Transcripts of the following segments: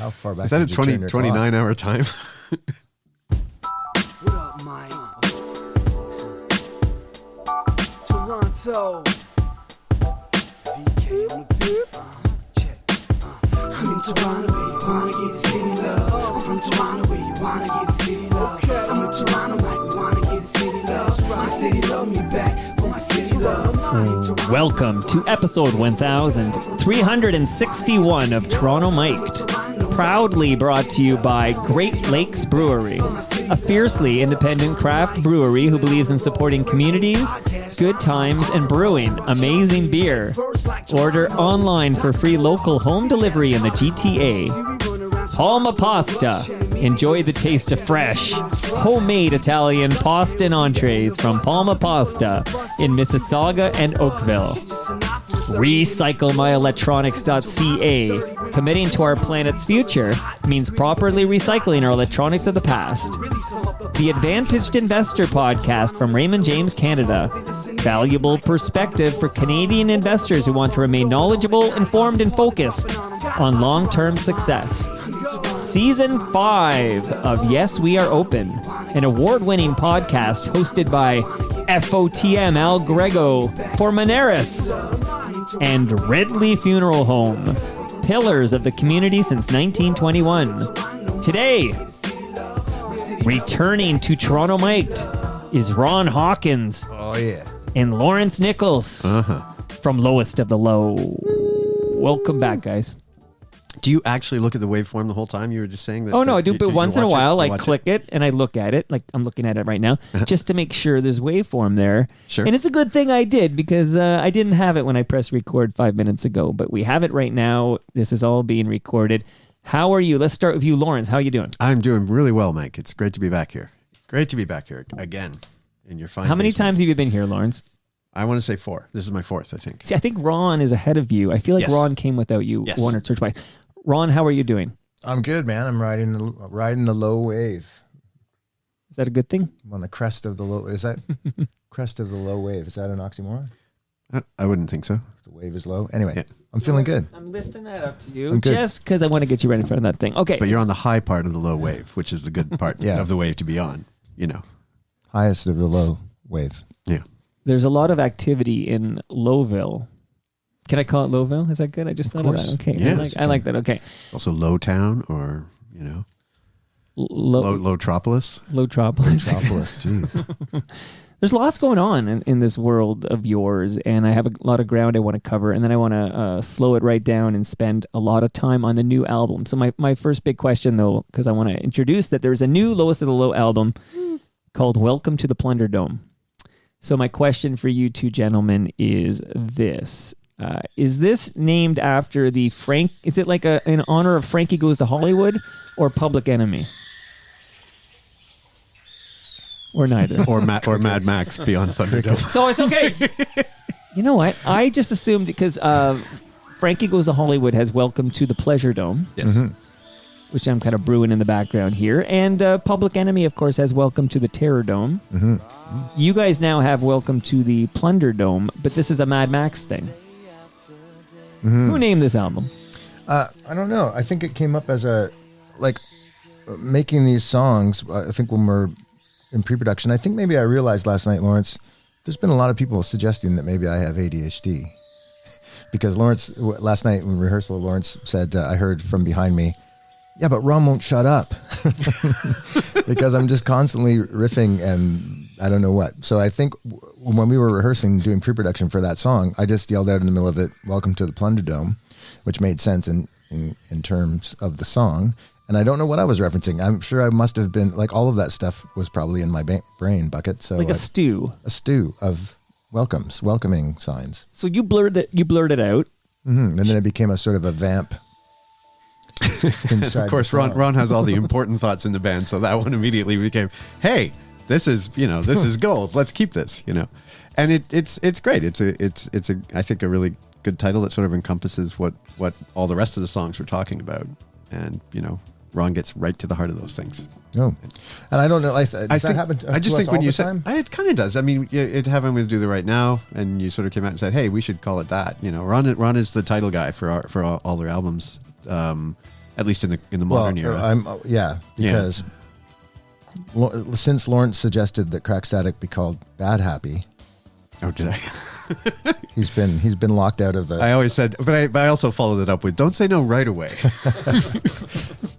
How far back? Is that a 29-hour time? What up, Mike? Toronto. VK on the beat. Check. I'm in Toronto where you wanna get the city love. I'm from Toronto where you wanna get the city love. I'm in Toronto like we wanna get the city love. My city love me back for my city love. Welcome to episode 1361 of Toronto Mic'd. Proudly brought to you by Great Lakes Brewery, a fiercely independent craft brewery who believes in supporting communities, good times, and brewing amazing beer. Order online for free local home delivery in the GTA. Palma Pasta. Enjoy the taste of fresh, homemade Italian pasta and entrees from Palma Pasta in Mississauga and Oakville. RecycleMyElectronics.ca. Committing to our planet's future means properly recycling our electronics of the past. The Advantaged Investor Podcast from Raymond James Canada. Valuable perspective for Canadian investors who want to remain knowledgeable, informed, and focused on long-term success. Season 5 of Yes, We Are Open, an award-winning podcast hosted by FOTM Al Grego for Maneris and Ridley Funeral Home, pillars of the community since 1921. Today, returning to Toronto Mic'd is Ron Hawkins. Oh, yeah. And Lawrence Nichols from Lowest of the Low. Welcome back, guys. Do you actually look at the waveform the whole time? You were just saying that. Oh, no, I do, but once in a while, I watch click it and I look at it, like I'm looking at it right now, just to make sure there's waveform there. Sure. And it's a good thing I did, because I didn't have it when I pressed record 5 minutes ago, but we have it right now. This is all being recorded. How are you? Let's start with you, Lawrence. How are you doing? I'm doing really well, Mike. It's great to be back here. Great to be back here again in your fine How many basement. times have you been here, Lawrence? I want to say 4. This is my 4th, I think. See, I think Ron is ahead of you. I feel like Yes. Ron came without you Yes. one or twice. Ron, how are you doing? I'm good, man. I'm riding the low wave. Is that a good thing? I'm on the crest of the low. Is that crest of the low wave? Is that an oxymoron? I wouldn't think so. The wave is low. Anyway, Yeah. I'm feeling good. I'm lifting that up to you I'm good. just because I want to get you right in front of that thing. Okay. But you're on the high part of the low wave, which is the good part Yeah. of the wave to be on, you know. Highest of the low wave. Yeah. There's a lot of activity in Lowville. Can I call it Lowville? Is that good? I just thought of course. that. Okay. Yes, I like that. Okay. Also low town or, you know, Low Lowtropolis. Lowtropolis. Metropolis, jeez. There's lots going on in this world of yours, and I have a lot of ground I want to cover, and then I want to slow it right down and spend a lot of time on the new album. So my first big question, though, because I want to introduce that there's a new Lowest of the Low album called Welcome to the Plunderdome. So my question for you two gentlemen is this. Is this named after the Frank? Is it like in honor of Frankie Goes to Hollywood or Public Enemy? Or neither. or Mad Max Beyond Thunderdome. So it's okay. You know what? I just assumed because Frankie Goes to Hollywood has Welcome to the Pleasure Dome. Yes. Which I'm kind of brewing in the background here. And Public Enemy, of course, has Welcome to the Terror Dome. You guys now have Welcome to the Plunderdome, but this is a Mad Max thing. Who named this album? I don't know. I think it came up as making these songs. I think when we're in pre-production, I think maybe I realized last night, Lawrence, there's been a lot of people suggesting that maybe I have ADHD. Because Lawrence, last night in rehearsal, Lawrence said, I heard from behind me, yeah, but Ron won't shut up. Because I'm just constantly riffing and I don't know what. So I think when we were rehearsing, doing pre-production for that song, I just yelled out in the middle of it, Welcome to the Plunderdome, which made sense in terms of the song. And I don't know what I was referencing. I'm sure I must have been, like, all of that stuff was probably in my brain bucket. So Like a stew. A stew of welcoming signs. So you blurred it out. And then it became a sort of a vamp. Of course, Ron has all the important thoughts in the band, so that one immediately became, hey, this is gold. Let's keep this, And it's great. It's a I think a really good title that sort of encompasses what all the rest of the songs we're talking about. And, Ron gets right to the heart of those things. Oh, and I don't know. Does that happen to I just think when you said, time? it kind of does. I mean, it happened to do the right now, and you sort of came out and said, "Hey, we should call it that." Ron is the title guy for all their albums. at least in the modern era. Because since Lawrence suggested that Crack Static be called Bad Happy. Oh, did I? he's been locked out of the. I always said, but I also followed it up with, "Don't say no right away."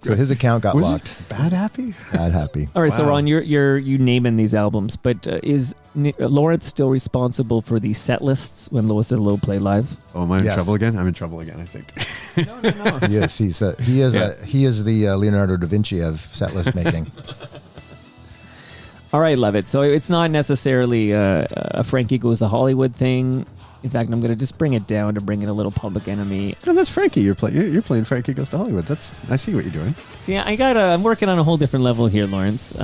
So his account got locked. Bad Happy? Bad Happy. All right, so Ron, you naming these albums, but is Lawrence still responsible for the set lists when Lowest of the Low play live? Oh, am I in trouble again? I'm in trouble again, I think. No. Yes, he is the Leonardo da Vinci of set list making. All right, love it. So it's not necessarily a Frankie Goes to Hollywood thing. In fact, I'm going to just bring it down to bring in a little Public Enemy. No, that's Frankie. You're playing Frankie Goes to Hollywood. I see what you're doing. See, I'm working on a whole different level here, Lawrence.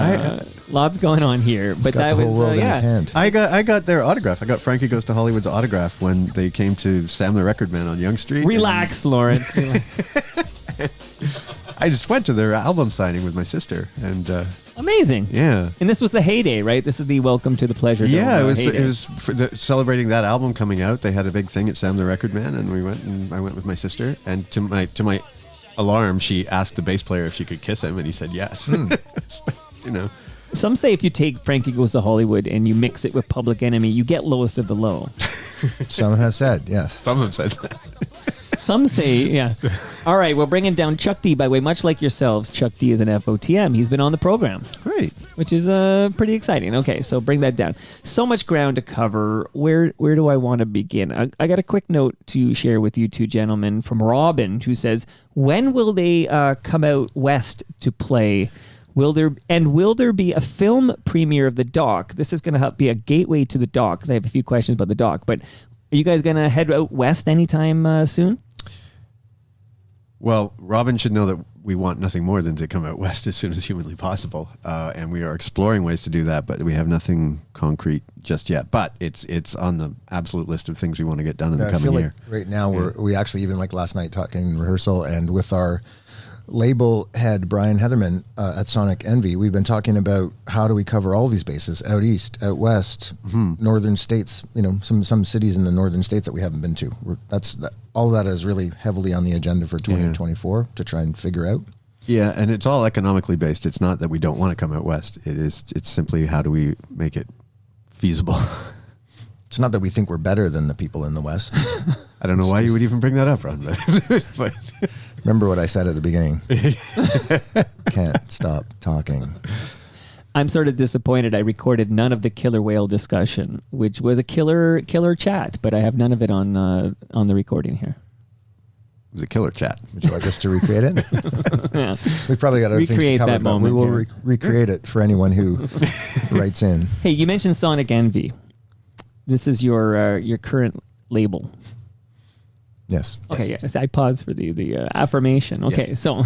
Lots going on here, but that was in his hand. I got their autograph. I got Frankie Goes to Hollywood's autograph when they came to Sam the Record Man on Yonge Street. Relax, Lawrence. I just went to their album signing with my sister, and amazing. Yeah. And this was the heyday, right? This is the Welcome to the Pleasure. Yeah, heyday. it was celebrating that album coming out. They had a big thing at Sam the Record Man, and I went with my sister. And to my alarm, she asked the bass player if she could kiss him, and he said yes. You know. Some say if you take Frankie Goes to Hollywood and you mix it with Public Enemy, you get Lowest of the Low. Some have said yes. Some have said that. Some say, yeah. All right, we're bringing down Chuck D. By the way, much like yourselves, Chuck D is an FOTM. He's been on the program. Great. Which is pretty exciting. Okay, so bring that down. So much ground to cover. Where do I want to begin? I got a quick note to share with you two gentlemen from Robin, who says, when will they come out west to play? Will there be a film premiere of the doc? This is going to be a gateway to the doc, because I have a few questions about the doc. But are you guys going to head out west anytime soon? Well, Robin should know that we want nothing more than to come out west as soon as humanly possible, and we are exploring ways to do that, but we have nothing concrete just yet. But it's on the absolute list of things we want to get done in the coming year. Right now, we actually, even like last night, talking in rehearsal, and with our label head Brian Heatherman at Sonic Envy, we've been talking about how do we cover all these bases, out east, out west, northern states, some cities in the northern states that we haven't been to. All of that is really heavily on the agenda for 2024 to try and figure out. Yeah, and it's all economically based. It's not that we don't want to come out west. It's simply how do we make it feasible. It's not that we think we're better than the people in the West. I don't know why you would even bring that up, Ron. But remember what I said at the beginning. Can't stop talking. I'm sort of disappointed I recorded none of the killer whale discussion, which was a killer chat, but I have none of it on the recording here. It was a killer chat. Would you like us to recreate it? Yeah. We've probably got other things to cover, but we will recreate it for anyone who writes in. Hey, you mentioned Sonic Envy. This is your current label. Yes. Okay, yes. I paused for the affirmation. Okay, yes. So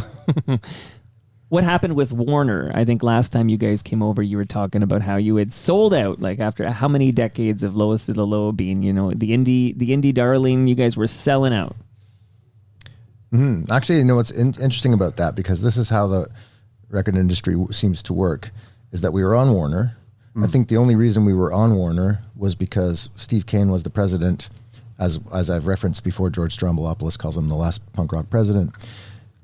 what happened with Warner? I think last time you guys came over, you were talking about how you had sold out, like after how many decades of Lowest of the Low being, the indie darling, you guys were selling out. Mm-hmm. Actually, what's interesting about that, because this is how the record industry seems to work, is that we were on Warner. I think the only reason we were on Warner was because Steve Kane was the president, as I've referenced before. George Stroumboulopoulos calls him the last punk rock president.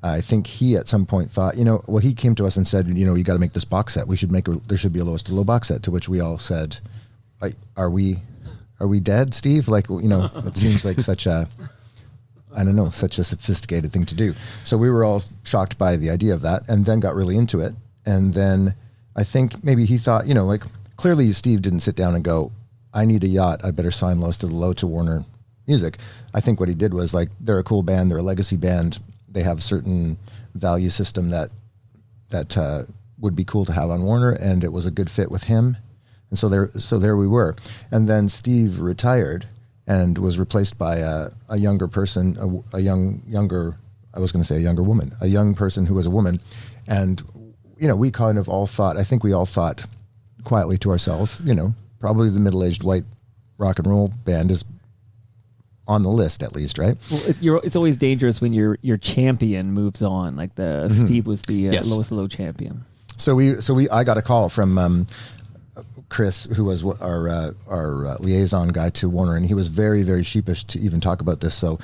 I think he at some point thought, he came to us and said, you got to make this box set. There should be a Lowest to Low box set. To which we all said, are we dead, Steve? It seems like such a sophisticated thing to do. So we were all shocked by the idea of that, and then got really into it. And then I think maybe he thought, clearly Steve didn't sit down and go, I need a yacht, I better sign Lowest to the Low to Warner Music. I think what he did was, they're a cool band, they're a legacy band, they have a certain value system that would be cool to have on Warner, and it was a good fit with him. And so there we were. And then Steve retired and was replaced by a younger person, a younger woman, a young person who was a woman. And we kind of all thought, I think we all thought quietly to ourselves, probably the middle-aged white rock and roll band is on the list, at least, right? Well, it's always dangerous when your champion moves on. Like Steve was the Lowest Low champion. So I got a call from Chris, who was our liaison guy to Warner, and he was very, very sheepish to even talk about this. So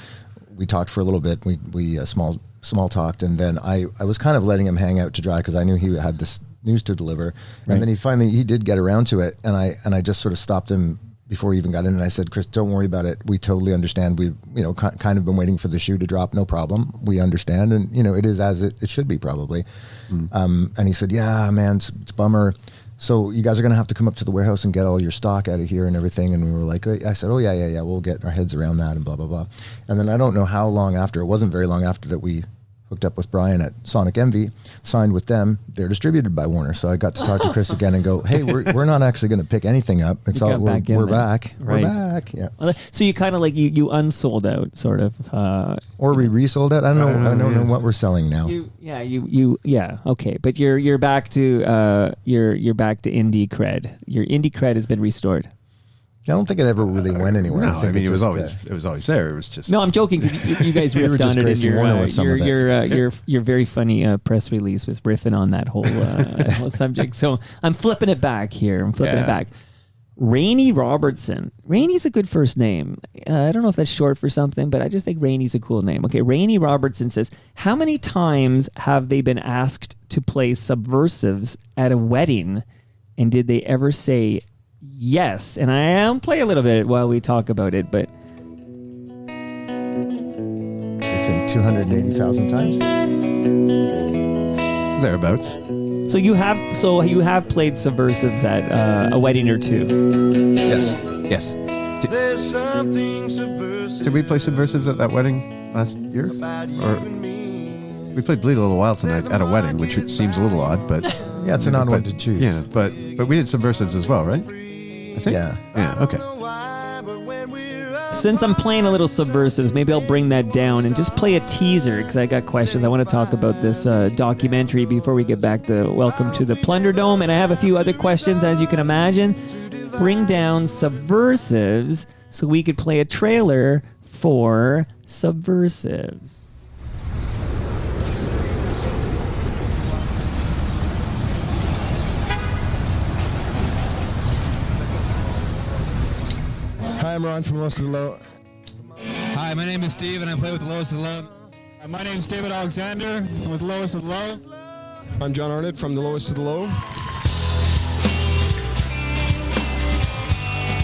we talked for a little bit. We small small talked, and then I was kind of letting him hang out to dry because I knew he had this news to deliver. And then he did get around to it, and I just sort of stopped him before he even got in, and I said, Chris, don't worry about it. We totally understand. We've kind of been waiting for the shoe to drop. No problem. We understand, and it is as it should be probably. And he said, yeah, man, it's a bummer. So you guys are going to have to come up to the warehouse and get all your stock out of here and everything. And we were like, I said, oh yeah, we'll get our heads around that and blah blah blah. And then I don't know how long after, it wasn't very long after that, we hooked up with Brian at Sonic Envy, signed with them. They're distributed by Warner. So I got to talk to Chris again and go, hey, we're not actually going to pick anything up. It's all we're back. Right. We're back. Yeah. So you kind of like you unsold out, sort of. Or we resold it. I don't know what we're selling now. Okay, but you're back to you're back to indie cred. Your indie cred has been restored. I don't think it ever really went anywhere. No, I mean, it was always there. It was just... No, I'm joking. 'Cause you guys riffed on it in your very funny press release was riffing on that whole subject. So I'm flipping it back here. It back. Rainey Robertson. Rainey's a good first name. I don't know if that's short for something, but I just think Rainey's a cool name. Okay, Rainey Robertson says, how many times have they been asked to play Subversives at a wedding, and did they ever say yes? And I'll play a little bit while we talk about it, but I think 280,000 times. Thereabouts. So you have played Subversives at a wedding or two. Yes. Did we play Subversives at that wedding last year? Or we played Bleed a Little While Tonight at a wedding, which seems a little odd, but yeah, it's an odd one to choose. Yeah, but we did Subversives as well, right? I think. Yeah. Okay. Since I'm playing a little Subversives, maybe I'll bring that down and just play a teaser, because I got questions. I want to talk about this documentary before we get back to Welcome to the Plunderdome, and I have a few other questions, as you can imagine. Bring down Subversives so we could play a trailer for Subversives. Hi, I'm Ron from Lowest of the Low. Hi, my name is Steve, and I play with the Lowest of the Low. My name is David Alexander. I'm with Lowest of the Low. I'm John Arnott from the Lowest of the Low.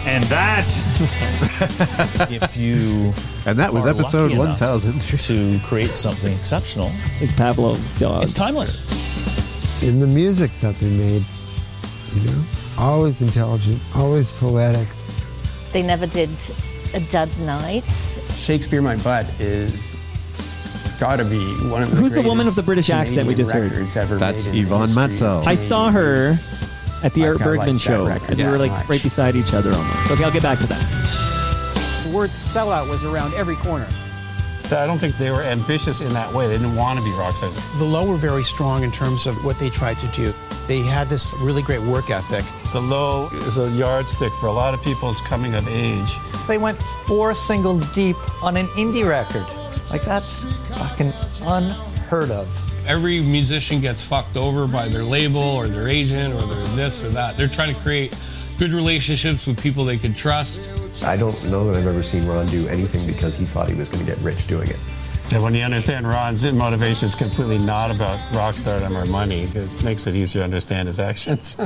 And that, if you and that was episode 1000 to create something exceptional, It's Pavlov's dog. it's timeless. In the music that they made, always intelligent, always poetic. They never did a dud night. Shakespeare My Butt is gotta be one of the Who's the woman of the British accent we just heard? That's Yvonne Matzel. I saw her at the Art Bergmann show, and we were like right beside each other almost. Okay, I'll get back to that. The word sellout was around every corner. I don't think they were ambitious in that way. They didn't want to be rock stars. The Low were very strong in terms of what they tried to do. They had this really great work ethic. The Low is a yardstick for a lot of people's coming of age. They went 4 singles deep on an indie record. Like, that's fucking unheard of. Every musician gets fucked over by their label or their agent or their this or that. They're trying to create good relationships with people they can trust. I don't know that I've ever seen Ron do anything because he thought he was going to get rich doing it. And when you understand Ron's motivation is completely not about rock stardom or money, it makes it easier to understand his actions.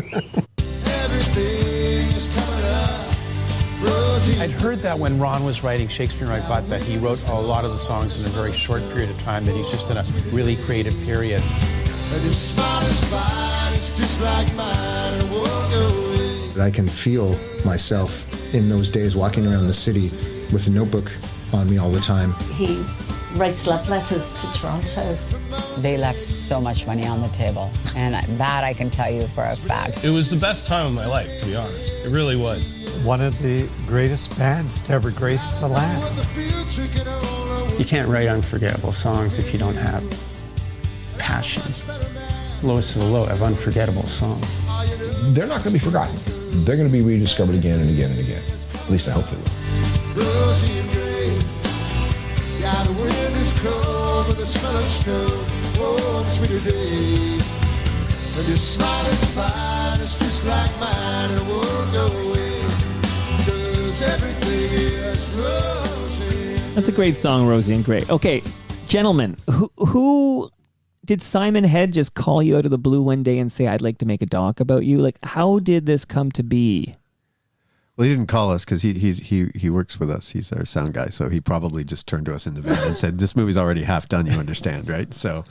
I'd heard that when Ron was writing Shakespeare My Butt, that he wrote a lot of the songs in a very short period of time, that he's just in a really creative period. I can feel myself in those days walking around the city with a notebook on me all the time. He writes love letters to Toronto. They left so much money on the table, and that I can tell you for a fact. It was the best time of my life, to be honest. It really was. One of the greatest bands to ever grace the land. You can't write unforgettable songs if you don't have passion. Lowest of the Low have unforgettable songs. They're not going to be forgotten. They're going to be rediscovered again and again and again. At least I hope they That's a great song, Rosie and Gray. Okay, Gentlemen, who did Simon Head just call you out of the blue one day and say, I'd like to make a doc about you? Like, how did this come to be? Well, he didn't call us because he works with us. He's our sound guy. So he probably just turned to us in the van and said, this movie's already half done, you understand, right? So,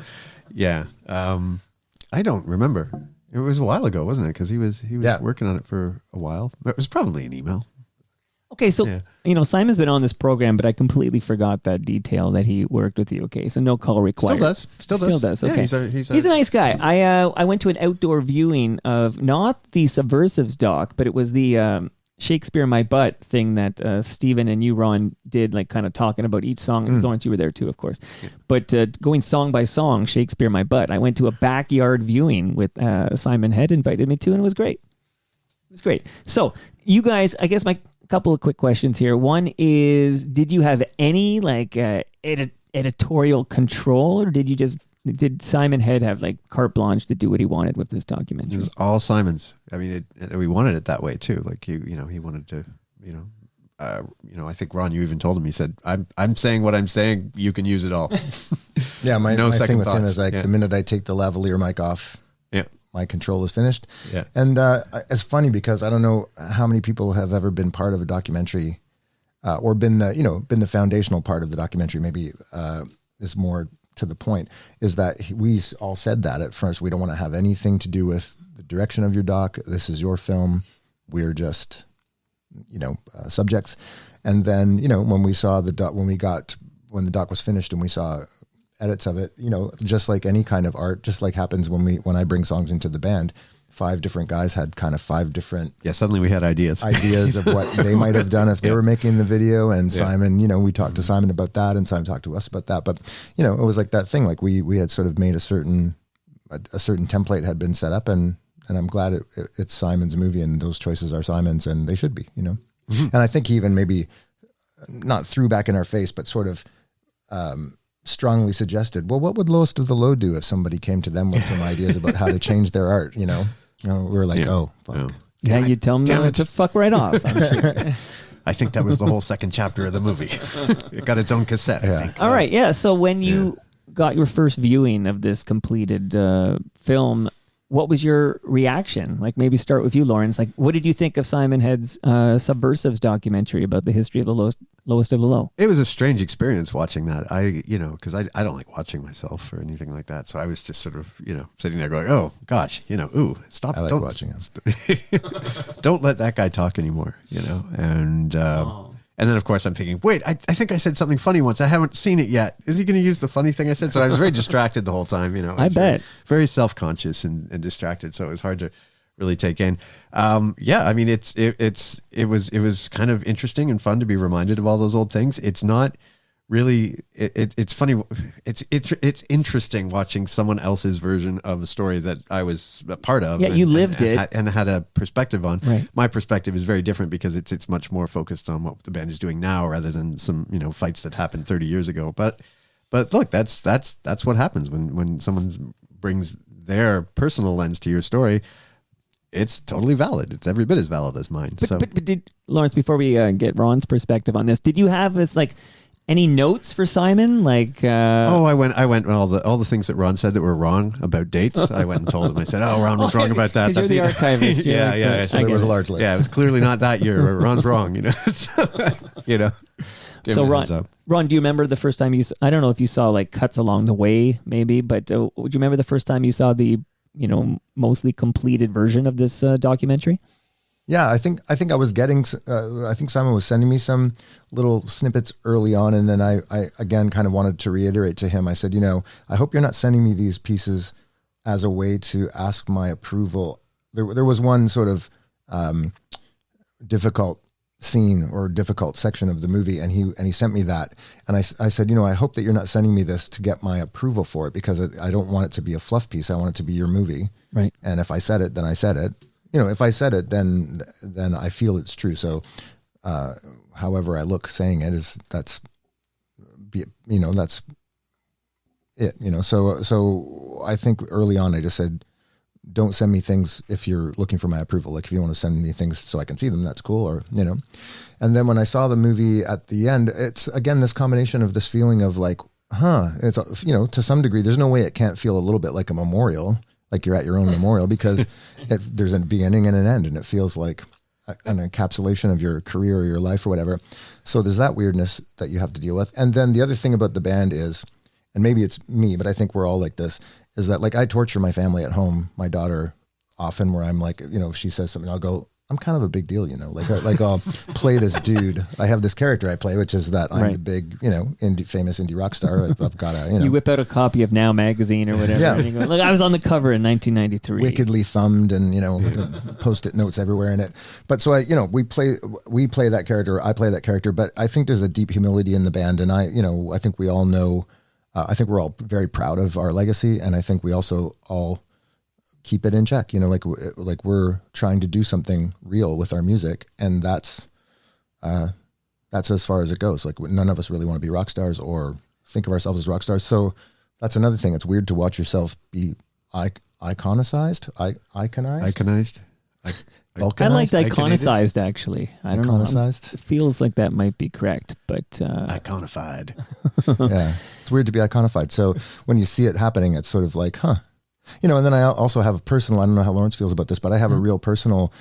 yeah. I don't remember. It was a while ago, wasn't it? Because he was working on it for a while. It was probably an email. Okay, so, Simon's been on this program, but I completely forgot that detail that he worked with you. Okay, so no call required. Still does. Okay. Yeah, he's a nice guy. I went to an outdoor viewing of not the Subversives doc, but it was the Shakespeare in My Butt thing that Stephen and you, Ron, did, like kind of talking about each song. And Lawrence, you were there too, of course. Yeah. But going song by song, Shakespeare in My Butt. I went to a backyard viewing with Simon Head invited me to, and it was great. It was great. So you guys, I guess my couple of quick questions here. One is, did you have any like editorial control, or did Simon Head have like carte blanche to do what he wanted with this documentary? It was all Simon's. I mean, we wanted it that way too. Like he wanted to, I think Ron, you even told him, he said, I'm saying what I'm saying. You can use it all. Yeah. My thing with him is like, yeah. The minute I take the lavalier mic off, my control is finished. Yeah. And it's funny because I don't know how many people have ever been part of a documentary or been the foundational part of the documentary. Maybe is more to the point, is that we all said that at first. We don't want to have anything to do with the direction of your doc. This is your film. We're just, subjects. And then, when we saw the doc, when the doc was finished and we saw edits of it, just like any kind of art, just like happens when I bring songs into the band, 5 different guys had kind of 5 different. Yeah. Suddenly we had ideas of what they might have done if they were making the video. And Simon, we talked to Simon about that, and Simon talked to us about that. But, it was like that thing, like we had sort of made a certain template had been set up, and I'm glad it's Simon's movie, and those choices are Simon's, and they should be, Mm-hmm. And I think he even maybe not threw back in our face, but sort of, strongly suggested, well, what would Lowest of the Low do if somebody came to them with some ideas about how to change their art? We were like, oh, fuck. Yeah, you tell them to fuck right off. I think that was the whole second chapter of the movie. It got its own cassette, I think. All right, yeah. So when you got your first viewing of this completed film, what was your reaction? Like, maybe start with you, Lawrence. Like, what did you think of Simon Head's Subversives documentary about the history of the lowest of the low? It was a strange experience watching that. Because I don't like watching myself or anything like that. So I was just sort of, sitting there going, oh gosh, ooh, stop. I like watching it. Don't let that guy talk anymore, And then, of course, I'm thinking, wait, I think I said something funny once. I haven't seen it yet. Is he going to use the funny thing I said? So I was very distracted the whole time. I bet. Very self-conscious and distracted. So it was hard to really take in. I mean, it was kind of interesting and fun to be reminded of all those old things. It's not really, it's funny. It's interesting watching someone else's version of a story that I was a part of. Yeah, you lived it and had a perspective on. Right. My perspective is very different because it's much more focused on what the band is doing now rather than some fights that happened 30 years ago. But look, that's what happens when someone brings their personal lens to your story. It's totally valid. It's every bit as valid as mine. But did Lawrence, before we get Ron's perspective on this, did you have this like any notes for Simon? Like, I went all the things that Ron said that were wrong about dates. I went and told him. I said, "Oh, Ron was wrong about that." That's you're the archivist. Yeah. So there was a large list. Yeah, it was clearly not that year. Ron's wrong. So Ron, do you remember the first time I don't know if you saw like cuts along the way, maybe, but would you remember the first time you saw the mostly completed version of this documentary? Yeah, I think I was getting. I think Simon was sending me some little snippets early on, and then I again kind of wanted to reiterate to him. I said, I hope you're not sending me these pieces as a way to ask my approval. There was one sort of difficult scene or difficult section of the movie, and he sent me that, and I said, I hope that you're not sending me this to get my approval for it, because I don't want it to be a fluff piece. I want it to be your movie, right? And if I said it, then I said it. If I said it, then I feel it's true. So, however I look saying it that's it. So I think early on I just said, don't send me things if you're looking for my approval. Like if you want to send me things so I can see them, that's cool. Or And then when I saw the movie at the end, it's again this combination of this feeling of like it's, to some degree, there's no way it can't feel a little bit like a memorial, like you're at your own memorial, because there's a beginning and an end, and it feels like an encapsulation of your career or your life or whatever. So there's that weirdness that you have to deal with. And then the other thing about the band is, and maybe it's me, but I think we're all like this, is that like I torture my family at home, my daughter often, where I'm like, if she says something, I'll go, I'm kind of a big deal, like I'll play this dude. I have this character I play, which is that I'm the big, famous indie rock star. I've got a, You whip out a copy of Now magazine or whatever. Yeah. And you go, look, I was on the cover in 1993. Wickedly thumbed and, Post-it notes everywhere in it. But so we play that character. I play that character, but I think there's a deep humility in the band. And I think we all know, I think we're all very proud of our legacy. And I think we also all keep it in check, like we're trying to do something real with our music, and that's as far as it goes. Like none of us really want to be rock stars or think of ourselves as rock stars. So that's another thing. It's weird to watch yourself be iconized. Iconized. I liked iconicized, actually. I don't know. It feels like that might be correct, but iconified. Yeah, it's weird to be iconified. So when you see it happening, it's sort of like, huh. And then I also have a personal, I don't know how Lawrence feels about this, but I have a real personal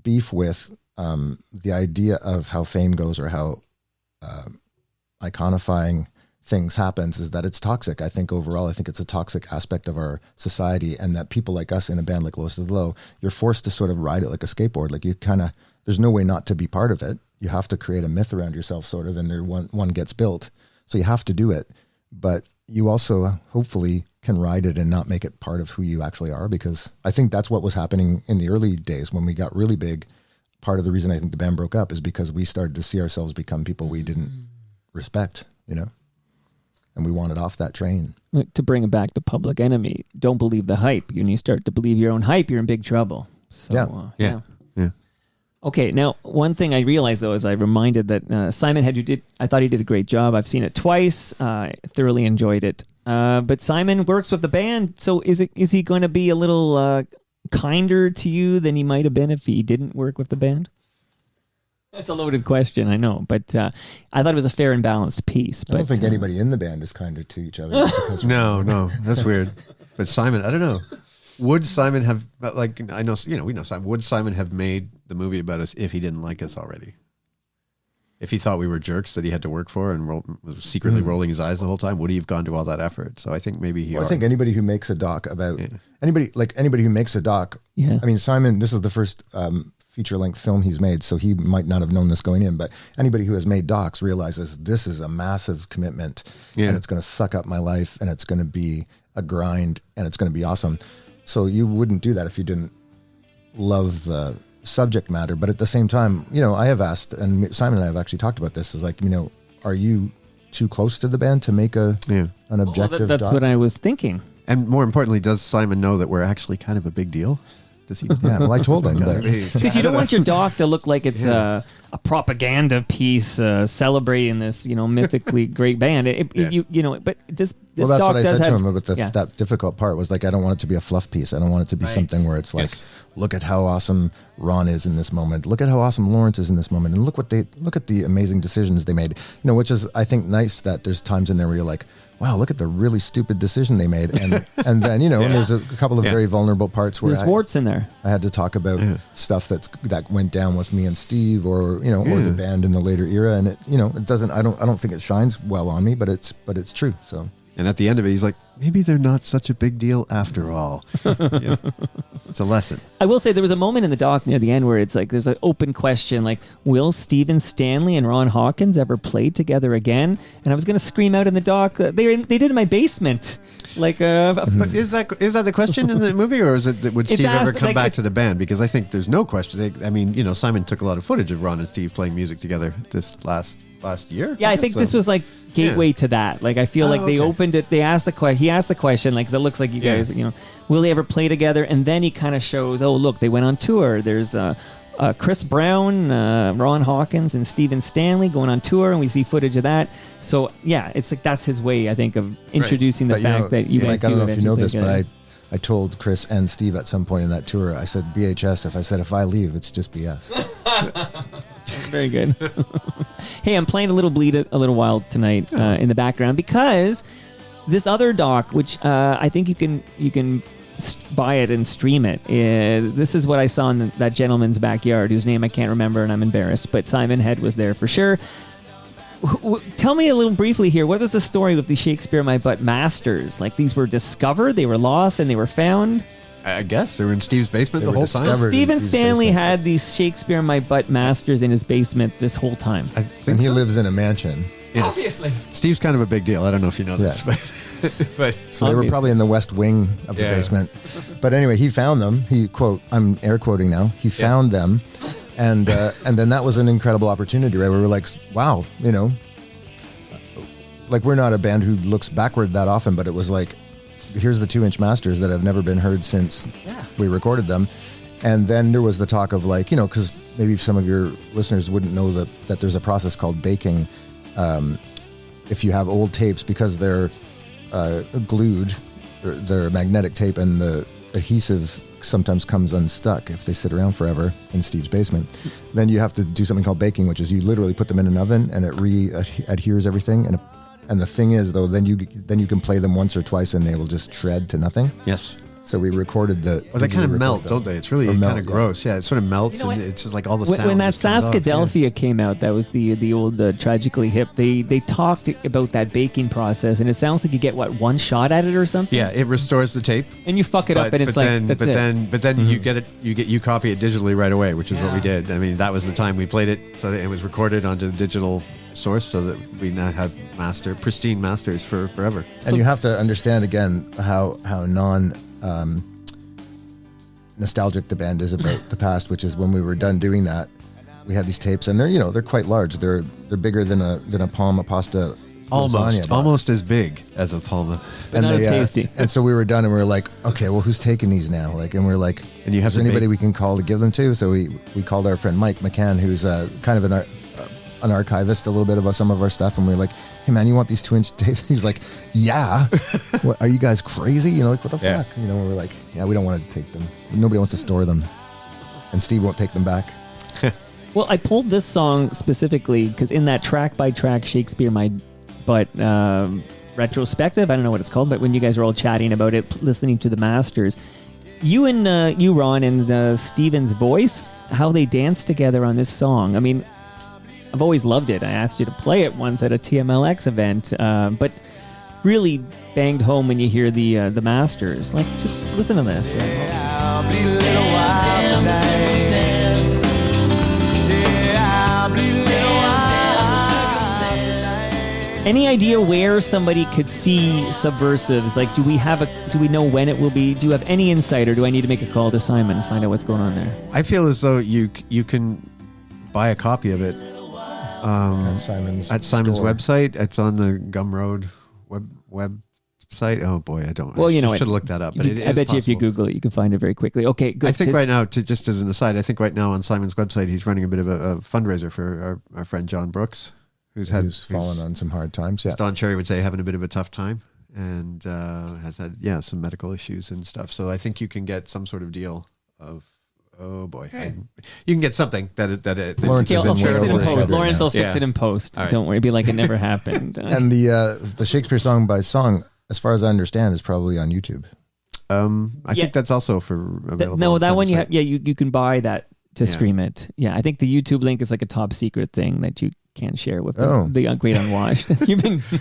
beef with the idea of how fame goes or how iconifying things happens, is that it's toxic. I think overall, it's a toxic aspect of our society, and that people like us in a band like Lowest of the Low, you're forced to sort of ride it like a skateboard. Like there's no way not to be part of it. You have to create a myth around yourself sort of, and one gets built. So you have to do it. But you also hopefully can ride it and not make it part of who you actually are, because I think that's what was happening in the early days when we got really big. Part of the reason I think the band broke up is because we started to see ourselves become people we didn't respect, and we wanted off that train. To bring it back to Public Enemy, don't believe the hype. When you start to believe your own hype, you're in big trouble. So, yeah. Okay, now one thing I realized though is I reminded that Simon I thought he did a great job. I've seen it twice. Thoroughly enjoyed it. But Simon works with the band, so is he going to be a little kinder to you than he might have been if he didn't work with the band? That's a loaded question, I know, but I thought it was a fair and balanced piece. But I don't think anybody in the band is kinder to each other. No, that's weird. But Simon, I don't know. Would Simon have, I know, we know Simon. Would Simon have made the movie about us if he didn't like us already? If he thought we were jerks that he had to work for and was secretly rolling his eyes the whole time, would he have gone to all that effort? So I think maybe I think anybody who makes a doc about anybody who makes a doc. Yeah. I mean, Simon, this is the first feature-length film he's made, so he might not have known this going in. But anybody who has made docs realizes this is a massive commitment, and it's going to suck up my life, and it's going to be a grind, and it's going to be awesome. So you wouldn't do that if you didn't love the subject matter. But at the same time, I have asked, and Simon and I have actually talked about this, is like, are you too close to the band to make an objective that's doc? what I was thinking. And more importantly, does Simon know that we're actually kind of a big deal? Does he? Yeah, well, I told him. Because you don't want your doc to look like it's a propaganda piece celebrating this, mythically great band. But this well, that's doc what I does said have, to him about that difficult part was like, I don't want it to be a fluff piece. I don't want it to be something where it's like, look at how awesome Ron is in this moment. Look at how awesome Lawrence is in this moment. And look at the amazing decisions they made, which is, I think, nice that there's times in there where you're like, wow, look at the really stupid decision they made. And then, and there's a couple of very vulnerable parts where there's warts in there. I had to talk about stuff that went down with me and Steve or the band in the later era. And it doesn't, I don't think it shines well on me, but it's true. So. And at the end of it, he's like, maybe they're not such a big deal after all. It's a lesson. I will say there was a moment in the doc near the end where it's like there's an open question, like, will Stephen Stanley and Ron Hawkins ever play together again? And I was going to scream out in the doc, they did in my basement. Like, but is that the question in the movie, or is it that would Steve ever come back to the band? Because I think there's no question. Simon took a lot of footage of Ron and Steve playing music together this last year. Yeah, I think this was like gateway to that. Like, I feel like they opened it. He asked the question, like, that looks like you guys, will they ever play together? And then he kind of shows, oh, look, they went on tour. There's Chris Brown, Ron Hawkins, and Stephen Stanley going on tour, and we see footage of that. So yeah, it's like that's his way, I think, of introducing the fact that you guys do. I don't know if you know this, but I told Chris and Steve at some point in that tour, I said BHS. If I leave, it's just BS. Very good. Hey, I'm playing a little Bleed a little while tonight in the background because this other doc, which I think you can buy it and stream it. This is what I saw in that gentleman's backyard, whose name I can't remember, and I'm embarrassed. But Simon Head was there for sure. Tell me a little briefly here. What was the story with the Shakespeare My Butt masters? Like, these were discovered, they were lost, and they were found? I guess they were in Steve's basement the whole time. Stephen Stanley had these Shakespeare My Butt masters in his basement this whole time. And he lives in a mansion. Yes. Obviously. Steve's kind of a big deal. I don't know if you know this, but so they were probably in the west wing of the basement. But anyway, he found them. He quote, I'm air quoting now. He found them, and then that was an incredible opportunity, right? We were like, wow, you know, like we're not a band who looks backward that often, but it was like, here's the 2-inch masters that have never been heard since we recorded them. And then there was the talk of like, you know, because maybe some of your listeners wouldn't know that there's a process called baking. If you have old tapes, because they're glued, they're magnetic tape, and the adhesive sometimes comes unstuck if they sit around forever in Steve's basement, then you have to do something called baking, which is you literally put them in an oven and it adheres everything. And the thing is, though, then you can play them once or twice and they will just shred to nothing. Yes. So we recorded the... Well, they kind of melt, don't they? It's really kind of gross. Yeah, it sort of melts, and it's just like all the sound. When that Saskadelphia came out, that was the old Tragically Hip, they talked about that baking process, and it sounds like you get, one shot at it or something? Yeah, it restores the tape. And you fuck it up, and it's that's it. But then you copy it digitally right away, which is what we did. I mean, that was the time we played it, so that it was recorded onto the digital source, so that we now have pristine masters for forever. And you have to understand again how nostalgic the band is about the past, which is when we were done doing that, we had these tapes, and they're quite large. They're bigger than a Palma pasta. Almost as big as a Palma, but not as tasty. And so we were done, and we were like, okay, well, who's taking these now? Like, and we're like, and you have is there anybody we can call to give them to? So we called our friend Mike McCann, who's kind of an archivist a little bit about some of our stuff, and we were like, hey man, you want these 2-inch tapes? He's like, yeah. What, are you guys crazy? You know, like, what the fuck? You know, we're like, yeah, we don't want to take them. Nobody wants to store them, and Steve won't take them back. Well, I pulled this song specifically because in that track by track Shakespeare My Butt retrospective, I don't know what it's called, but when you guys were all chatting about it, listening to the masters, you Ron, and Steven's voice, how they danced together on this song. I mean, I've always loved it. I asked you to play it once at a TMLX event, but really banged home when you hear the masters. Like, just listen to this. Any idea where somebody could see Subversives? Like, do we know when it will be? Do you have any insight, or do I need to make a call to Simon and find out what's going on there? I feel as though you can buy a copy of it at Simon's website. It's on the Gumroad website. Oh boy, I don't. Well, you know, I should look that up. But I bet you if you Google it, you can find it very quickly. Okay, good. I think right now, just as an aside, I think right now on Simon's website, he's running a bit of a fundraiser for our friend John Brooks, who's fallen on some hard times. Yeah, Don Cherry would say having a bit of a tough time, and has had some medical issues and stuff. So I think you can get some sort of deal of. Oh boy, you can get something that Lawrence will fix it in post. Lawrence will fix it in post. Right. Don't worry, be like it never happened. And the Shakespeare song by song, as far as I understand, is probably on YouTube. I think that's also available. No, that one you can buy that to stream it. Yeah, I think the YouTube link is like a top secret thing that you can't share with the great unwashed.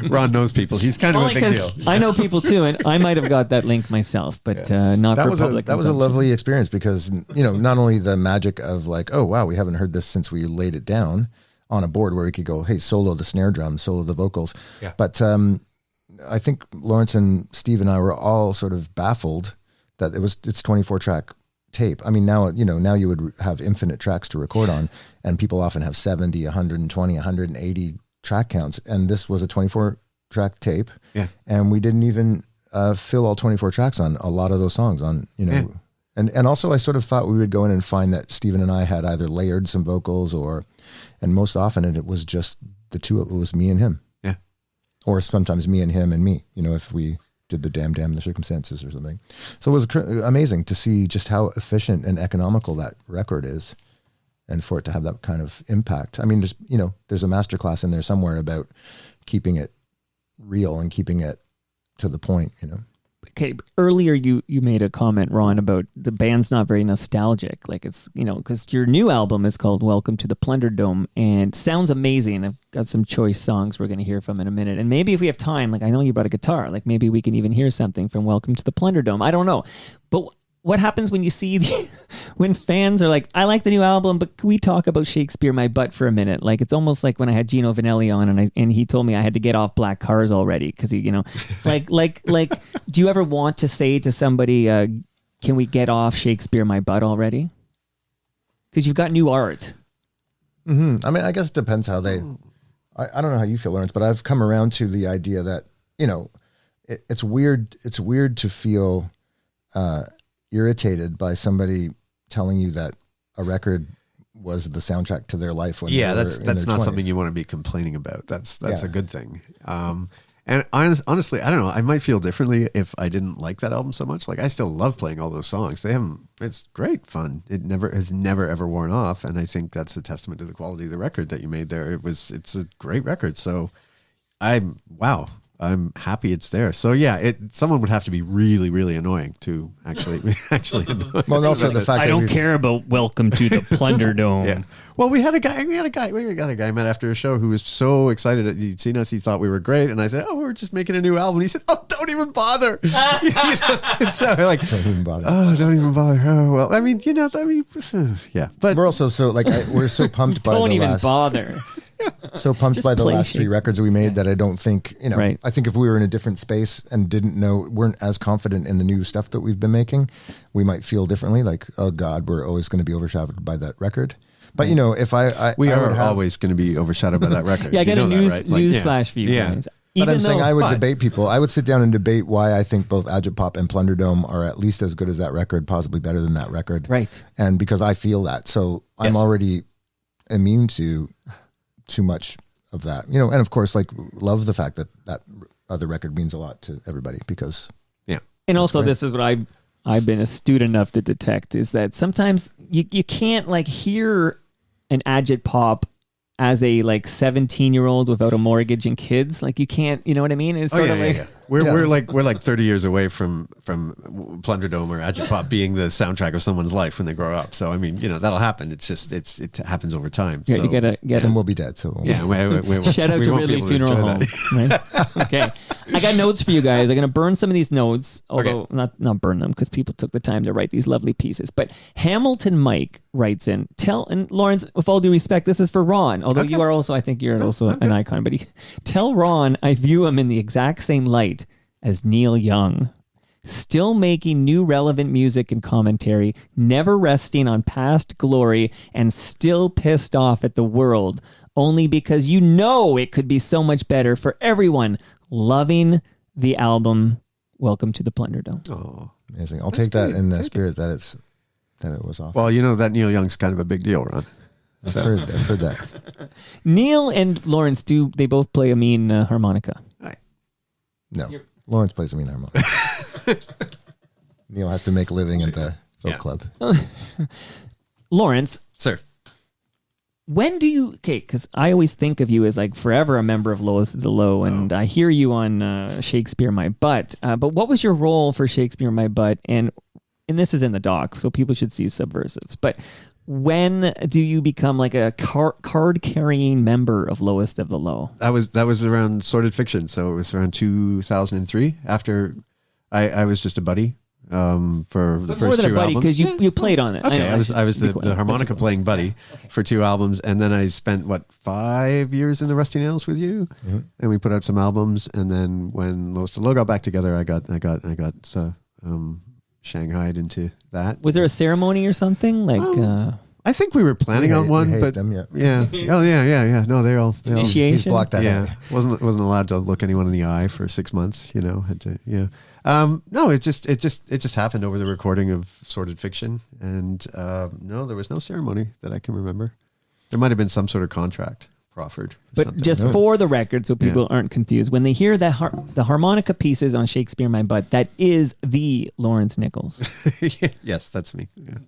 Ron knows people. He's kind of a big deal. I know people too, and I might have got that link myself, but not for public. That was a lovely experience because not only the magic of like, oh wow, we haven't heard this since we laid it down on a board where we could go, hey, solo the snare drum, solo the vocals, but I think Lawrence and Steve and I were all sort of baffled that it's 24 track tape. I mean, now you would have infinite tracks to record on, and people often have 70, 120, 180 track counts, and this was a 24 track tape. Yeah. And we didn't even fill all 24 tracks on a lot of those songs and also I sort of thought we would go in and find that Steven and I had either layered some vocals and most often it was just it was me and him. Yeah. Or sometimes me and him and me, if we did the damn the circumstances or something. So it was amazing to see just how efficient and economical that record is. and for it to have that kind of impact. I mean, there's a masterclass in there somewhere about keeping it real and keeping it to the point, Okay, earlier you made a comment, Ron, about the band's not very nostalgic. Like it's, because your new album is called Welcome to the Plunderdome and sounds amazing. I've got some choice songs we're going to hear from in a minute. And maybe if we have time, like I know you brought a guitar, like maybe we can even hear something from Welcome to the Plunderdome. I don't know. But what happens when you see when fans are like, I like the new album, but can we talk about Shakespeare My Butt for a minute? Like it's almost like when I had Gino Vanelli on and he told me I had to get off Black Cars already because he, like do you ever want to say to somebody, can we get off Shakespeare My Butt already? Because you've got new art. Mm-hmm. I mean, I guess it depends how they. I don't know how you feel, Lawrence, but I've come around to the idea that it's weird. It's weird to feel irritated by somebody telling you that a record was the soundtrack to their life. When that's not 20s. something you want to be complaining about. That's a good thing. And honestly, I don't know. I might feel differently if I didn't like that album so much. Like I still love playing all those songs. It's great fun. It has never ever worn off. And I think that's a testament to the quality of the record that you made there. It's a great record. So I'm happy it's there. So yeah, someone would have to be really, really annoying to actually annoy. Well, also the fact I don't care about Welcome to the Plunderdome. Yeah. Well, we got a guy I met after a show who was so excited that he'd seen us. He thought we were great, and I said, "Oh, we're just making a new album." And he said, "Oh, don't even bother." And so like, don't even bother. Oh, don't even bother. Oh well, I mean, yeah. But we're also so we're so pumped by don't the even last. bother. So pumped Just by the play last 3 records we made that I don't think, Right. I think if we were in a different space and weren't as confident in the new stuff that we've been making, we might feel differently. Like, oh God, we're always going to be overshadowed by that record. But if we I are would have, always going to be overshadowed by that record. Yeah, I got a news flash for you yeah. guys. But I'm saying I would but- debate people. I would sit down and debate why I think both Agitpop and Plunderdome are at least as good as that record, possibly better than that record. Right. And because I feel that. So I'm Yes. already immune to too much of that. And of course, love the fact that other record means a lot to everybody because. Yeah. And also, this is what I've been astute enough to detect is that sometimes you can't hear an Agitpop as a 17-year-old without a mortgage and kids. You can't, you know what I mean? It's sort of like We're like 30 years away from Plunderdome or Agitpop being the soundtrack of someone's life when they grow up. So I mean, that'll happen. It's just it happens over time. Yeah, so, you gotta and we'll be dead. So yeah, we shout out to won't be Ridley able Funeral enjoy Home. that. Right? Okay, I got notes for you guys. I'm gonna burn some of these notes, although not burn them because people took the time to write these lovely pieces. But Hamilton Mike writes in, and Lawrence, with all due respect, this is for Ron. Although you are also, I think you're also an icon. But tell Ron I view him in the exact same light as Neil Young, still making new relevant music and commentary, never resting on past glory, and still pissed off at the world, only because it could be so much better for everyone. Loving the album Welcome to the Plunderdome. Oh, amazing. I'll take that in the spirit that it was off. Well, that Neil Young's kind of a big deal, Ron. I've heard that. Neil and Lawrence, they both play a mean harmonica? No. Lawrence plays a mean harmonica. Neil has to make a living at the folk club. Lawrence. Sir. When do you... Okay, because I always think of you as forever a member of Lowest of the Low, and I hear you on Shakespeare My Butt. But what was your role for Shakespeare My Butt? And this is in the doc, so people should see Subversives. But when do you become a card-carrying member of Lowest of the Low? That was around Sordid Fiction, so it was around 2003. After I was just a buddy for the first 2 albums. Because you played on it. Okay, I was the harmonica playing buddy for 2 albums, and then I spent 5 years in the Rusty Nails with you, and we put out some albums. And then when Lowest of the Low got back together, I got shanghaied into that. Was there a ceremony or something? I think we were planning on one, but them, yeah. Oh yeah. No, they all initiation. He's blocked that out. wasn't allowed to look anyone in the eye for 6 months. Had to. No, it just happened over the recording of Sordid Fiction, and no, there was no ceremony that I can remember. There might have been some sort of contract proffered. But just for the record, so people aren't confused, when they hear that the harmonica pieces on Shakespeare My Butt, that is the Lawrence Nichols. Yes, that's me. Yeah.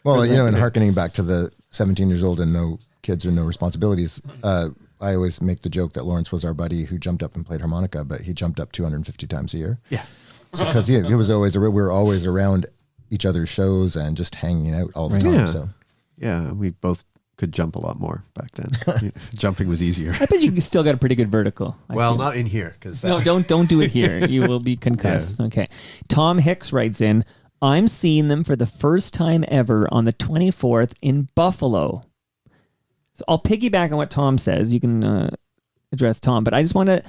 Well, and hearkening back to the 17 years old and no kids or no responsibilities, I always make the joke that Lawrence was our buddy who jumped up and played harmonica, but he jumped up 250 times a year. Yeah. Because he was always, we were always around each other's shows and just hanging out all the time. Yeah. So yeah, we both could jump a lot more back then. Jumping was easier. I bet you still got a pretty good vertical. Well, not in here. No, don't do it here. You will be concussed. Yeah. Okay. Tom Hicks writes in, I'm seeing them for the first time ever on the 24th in Buffalo. So I'll piggyback on what Tom says. You can address Tom, but I just want to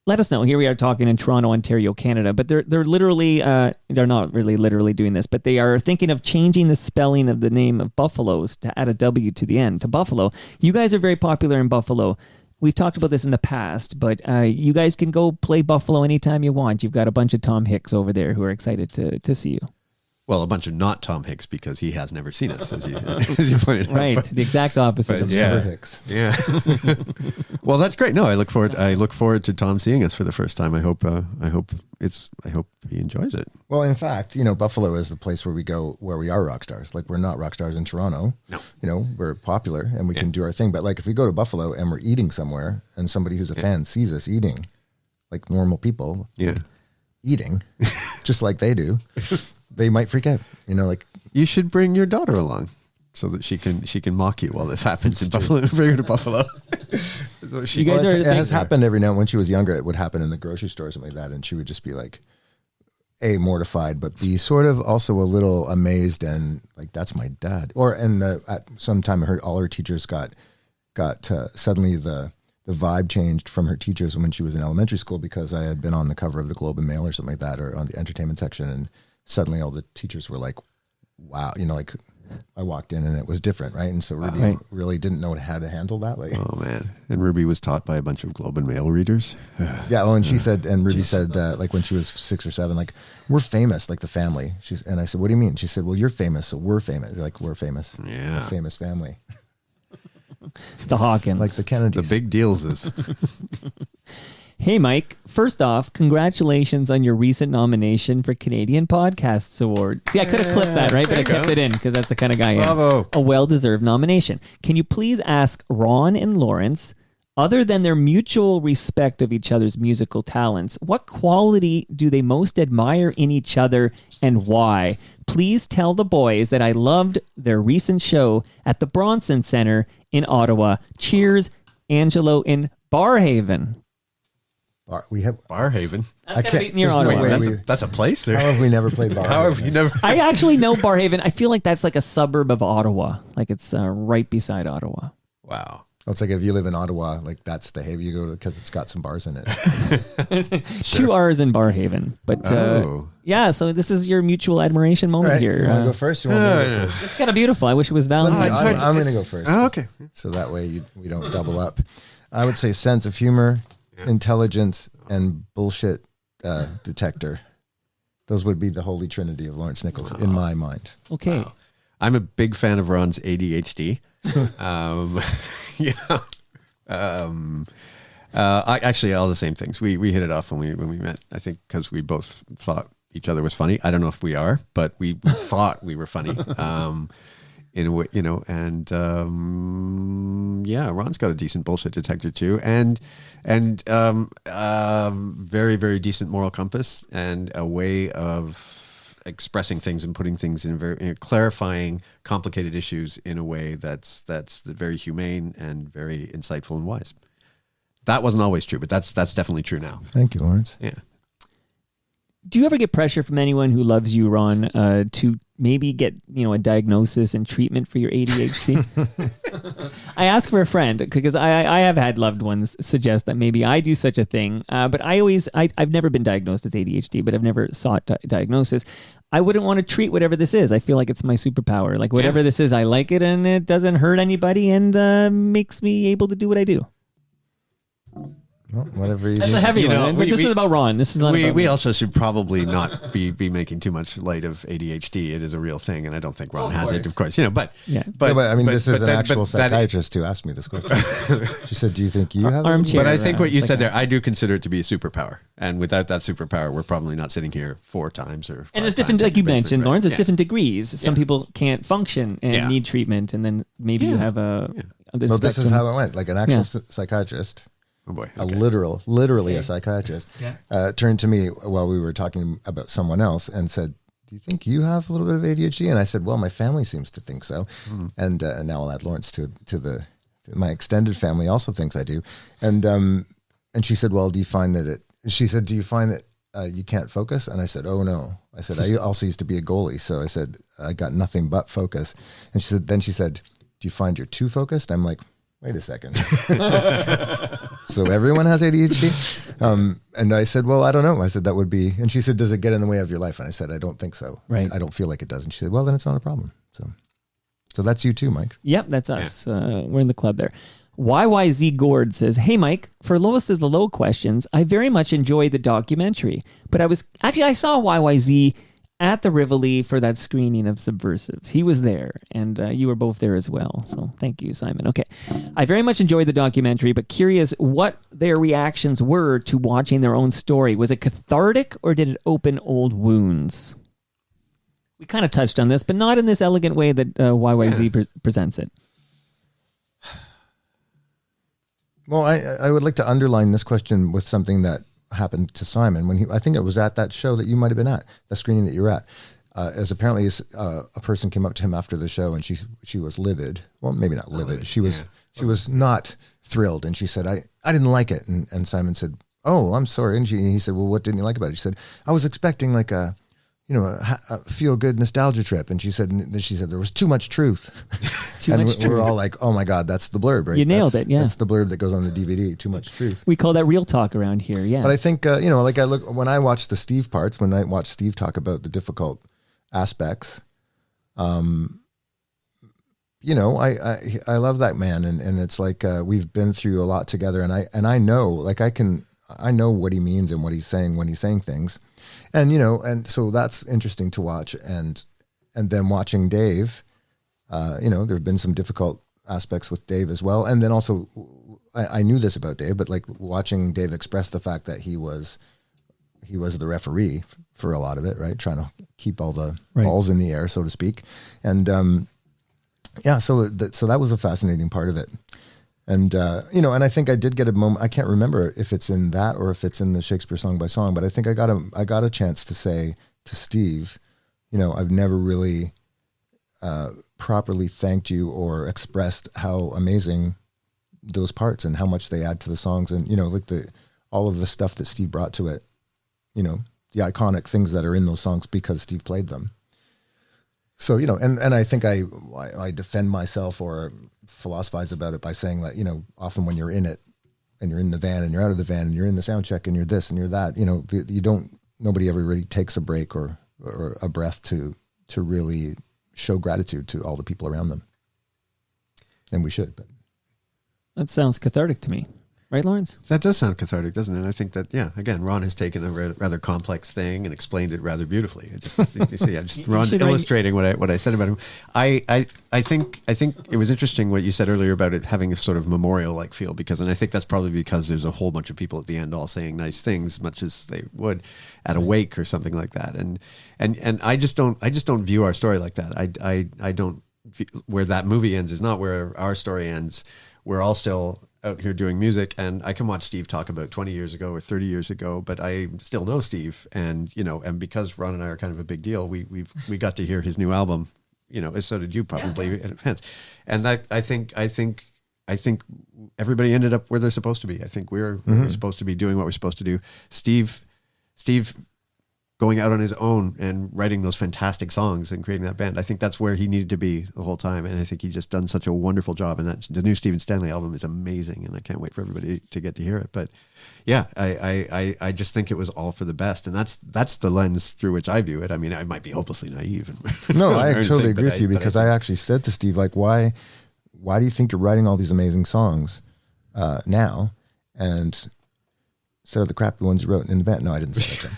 let us know. Here we are talking in Toronto, Ontario, Canada, but they're literally, they're not really literally doing this, but they are thinking of changing the spelling of the name of Buffaloes to add a W to the end, to Buffalo. You guys are very popular in Buffalo. We've talked about this in the past, but you guys can go play Buffalo anytime you want. You've got a bunch of Tom Hicks over there who are excited to see you. Well, a bunch of not Tom Hicks because he has never seen us, as you pointed out. Right, the exact opposite of yeah, Hicks. Yeah. Well, that's great. No, I look forward to Tom seeing us for the first time. I hope he enjoys it. Well, in fact, Buffalo is the place where we go, where we are rock stars. Like, we're not rock stars in Toronto. No. We're popular and we can do our thing. But like, if we go to Buffalo and we're eating somewhere and somebody who's a fan sees us eating, like normal people, eating, just like they do, they might freak out. Like, you should bring your daughter along so that she can mock you while this happens in Buffalo. Bring her to Buffalo. So it has happened every now and when she was younger. It would happen in the grocery store or something like that, and she would just be like, A, mortified, but B, sort of also a little amazed and like, that's my dad. At some time, all her teachers got suddenly the vibe changed from her teachers when she was in elementary school, because I had been on the cover of the Globe and Mail or something like that, or on the entertainment section, and suddenly all the teachers were like, wow, like I walked in and it was different, right? And so Ruby really didn't know how to handle that. Like, oh man. And Ruby was taught by a bunch of Globe and Mail readers. Yeah, well, and she said, and Ruby said, like when she was 6 or 7, like, we're famous, like the family. And I said, what do you mean? She said, well, you're famous, so we're famous. Like, we're famous. Yeah. A famous family. The Hawkins. Like the Kennedys. The big deals is... Hey, Mike. First off, congratulations on your recent nomination for Canadian Podcasts Award. See, I could have clipped that, right? But I kept it in because that's the kind of guy I am. Bravo. A well-deserved nomination. Can you please ask Ron and Lawrence, other than their mutual respect of each other's musical talents, what quality do they most admire in each other and why? Please tell the boys that I loved their recent show at the Bronson Center in Ottawa. Cheers, Angelo in Barhaven. We have Barhaven. That's gotta be near Ottawa. That's a place there. How have we never played Barhaven? How have you never? I actually know Barhaven. I feel like that's like a suburb of Ottawa. Like it's right beside Ottawa. Wow. It's like if you live in Ottawa, like that's the Haven you go to because it's got some bars in it. Sure. 2 R's in Barhaven. But yeah, so this is your mutual admiration moment here. You want to go first? You want me to go first? It's kind of beautiful. I wish it was Valentine's Day. I'm going to go first. Oh, okay. So that way we don't double up. I would say sense of humor, intelligence, and bullshit detector. Those would be the holy trinity of Lawrence Nichols in my mind. Okay. Wow. I'm a big fan of Ron's ADHD. I actually all the same things. We hit it off when we met. I think because we both thought each other was funny. I don't know if we are, but we thought we were funny. In a way, and Ron's got a decent bullshit detector too, and very, very decent moral compass and a way of expressing things and putting things in clarifying complicated issues in a way that's very humane and very insightful and wise. That wasn't always true, but that's definitely true now. Thank you, Lawrence. Yeah. Do you ever get pressure from anyone who loves you, Ron, to maybe get a diagnosis and treatment for your ADHD? I ask for a friend because I have had loved ones suggest that maybe I do such a thing, but I've never been diagnosed as ADHD, but I've never sought diagnosis. I wouldn't want to treat whatever this is. I feel like it's my superpower. Like whatever this is, I like it and it doesn't hurt anybody and makes me able to do what I do. Well, whatever you That's do. a heavy one. But this is about Ron. This is not about we me. also should probably not be making too much light of ADHD. It is a real thing, and I don't think Ron has it, of course. But I mean, this is an actual psychiatrist who asked me this question. She said, "Do you think you have?" But I think what you said there, I do consider it to be a superpower, and without that superpower, we're probably not sitting here 4 times or. And there's different, like you mentioned, Lawrence. There's Yeah. different degrees. Some people can't function and need treatment, and then maybe you have a. Well, this is how it went. Like an actual psychiatrist. Oh boy. A literally a psychiatrist, turned to me while we were talking about someone else and said, "Do you think you have a little bit of ADHD?" And I said, "Well, my family seems to think so." And now I'll add Lawrence to my extended family also thinks I do. And she said, "Well, do you find that you can't focus?" And I said, "Oh no." I said, "I also used to be a goalie." So I said, "I got nothing but focus." And she said, "Do you find you're too focused?" I'm like, wait a second. So everyone has ADHD? And I said, well, I don't know. I said, that would be, and she said, does it get in the way of your life? And I said, I don't think so. Right. I don't feel like it does. And she said, well, then it's not a problem. So that's you too, Mike. Yep, that's us. We're in the club there. YYZ Gord says, "Hey Mike, for lowest of the low questions, I very much enjoyed the documentary, but I saw YYZ at the Rivoli for that screening of Subversives. He was there, and you were both there as well. So thank you, Simon. Okay. I very much enjoyed the documentary, but curious what their reactions were to watching their own story. Was it cathartic, or did it open old wounds?" We kind of touched on this, but not in this elegant way that YYZ presents it. Well, I would like to underline this question with something that happened to Simon when I think it was at that show that you might have been at, the screening that you were at, as apparently a person came up to him after the show and she was livid. Well, maybe not livid. She was not thrilled, and she said, I didn't like it. And Simon said, "Oh, I'm sorry." And he said, "Well, what didn't you like about it?" She said, "I was expecting like a feel good nostalgia trip." And she said there was too much truth. We're all like, oh my God, that's the blurb, right? You nailed it. Yeah. That's the blurb that goes on the DVD. Too much truth. We call that real talk around here. Yeah. But I think, when I watch the Steve parts, when I watch Steve talk about the difficult aspects, I love that man. And it's like, we've been through a lot together, and I know, I know what he means and what he's saying when he's saying things. And, and so that's interesting to watch. And then watching Dave, there have been some difficult aspects with Dave as well. And then also, I knew this about Dave, but like watching Dave express the fact that he was the referee for a lot of it, right? Trying to keep all the balls in the air, so to speak. And, so that was a fascinating part of it. And, and I think I did get a moment, I can't remember if it's in that or if it's in the Shakespeare Song by Song, but I think I got a chance to say to Steve, I've never really properly thanked you or expressed how amazing those parts and how much they add to the songs. And, all of the stuff that Steve brought to it, the iconic things that are in those songs because Steve played them. So, and I think I defend myself or philosophize about it by saying that, often when you're in it and you're in the van and you're out of the van and you're in the sound check and you're this and you're that, nobody ever really takes a break or a breath to really show gratitude to all the people around them. And we should. But that sounds cathartic to me. Right, Lawrence? That does sound cathartic, doesn't it? I think that, again, Ron has taken a rather complex thing and explained it rather beautifully. Ron's illustrating what I said about him. I think it was interesting what you said earlier about it having a sort of memorial-like feel, and I think that's probably because there's a whole bunch of people at the end all saying nice things, much as they would at a wake or something like that. And I just don't view our story like that. I don't, where that movie ends is not where our story ends. We're all still out here doing music, and I can watch Steve talk about 20 years ago or 30 years ago, but I still know Steve, and and because Ron and I are kind of a big deal, we got to hear his new album, as so did you probably in advance, and that I think everybody ended up where they're supposed to be. I think we're supposed to be doing what we're supposed to do. Steve going out on his own and writing those fantastic songs and creating that band. I think that's where he needed to be the whole time. And I think he's just done such a wonderful job. And the new Stephen Stanley album is amazing. And I can't wait for everybody to get to hear it. But yeah, I just think it was all for the best. And that's the lens through which I view it. I mean, I might be hopelessly naive. No, I totally agree with you, because I actually said to Steve, like, why do you think you're writing all these amazing songs now? And instead of the crappy ones you wrote in the band. No, I didn't say that to him.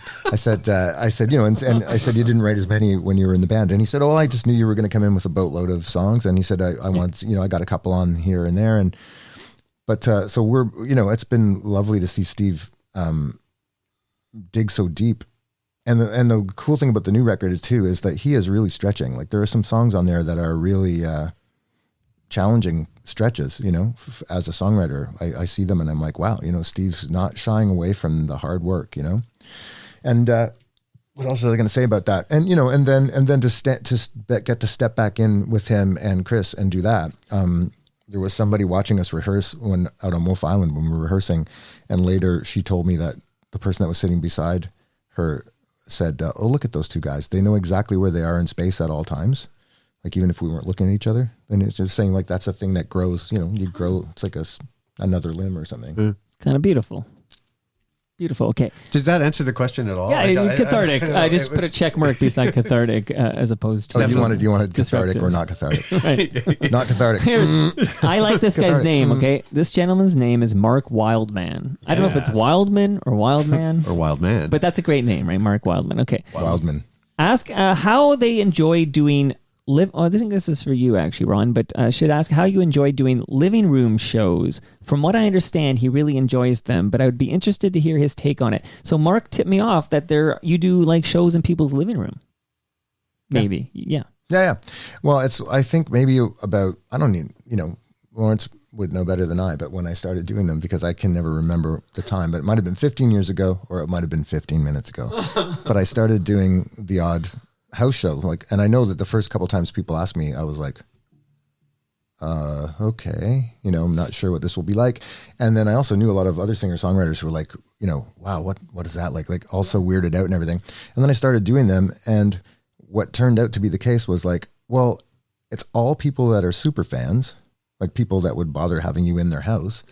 I said, you know, and I said, you didn't write as many when you were in the band. And he said, oh, I just knew you were going to come in with a boatload of songs. And he said, I want, you know, I got a couple on here and there. But so we're, you know, it's been lovely to see Steve dig so deep. And the cool thing about the new record is that he is really stretching. Like there are some songs on there that are really challenging stretches, you know, as a songwriter. I see them and I'm like, wow, you know, Steve's not shying away from the hard work, you know? And what else was I going to say about that? And, you know, and then to get to step back in with him and Chris and do that. There was somebody watching us rehearse when out on Wolf Island when we were rehearsing. And later she told me that the person that was sitting beside her said, oh, look at those two guys. They know exactly where they are in space at all times. Like even if we weren't looking at each other. And it's just saying like, that's a thing that grows, you know, you grow, it's like another limb or something. It's kind of beautiful. Beautiful. Okay. Did that answer the question at all? Yeah, cathartic. I just put a check mark beside cathartic as opposed to. Oh, do you want it cathartic or not cathartic? Right. Not cathartic. I like this guy's name. Okay, this gentleman's name is Mark Wildman. I don't know if it's Wildman or Wildman or Wildman, but that's a great name, right? Mark Wildman. Okay. Wildman. Ask how they enjoy doing. I think this is for you actually, Ron, but should ask how you enjoy doing living room shows. From what I understand, he really enjoys them, but I would be interested to hear his take on it. So Mark tipped me off that you do like shows in people's living room. Maybe. Yeah. Well, I think maybe about, I don't need, you know, Lawrence would know better than I, but when I started doing them, because I can never remember the time, but it might have been 15 years ago or it might have been 15 minutes ago. But I started doing the odd house show, like, and I know that the first couple times people asked me, I was like, okay, you know, I'm not sure what this will be like. And then I also knew a lot of other singer-songwriters who were like, you know, wow, what is that like also weirded out and everything. And then I started doing them, and what turned out to be the case was like, well, it's all people that are super fans, like people that would bother having you in their house.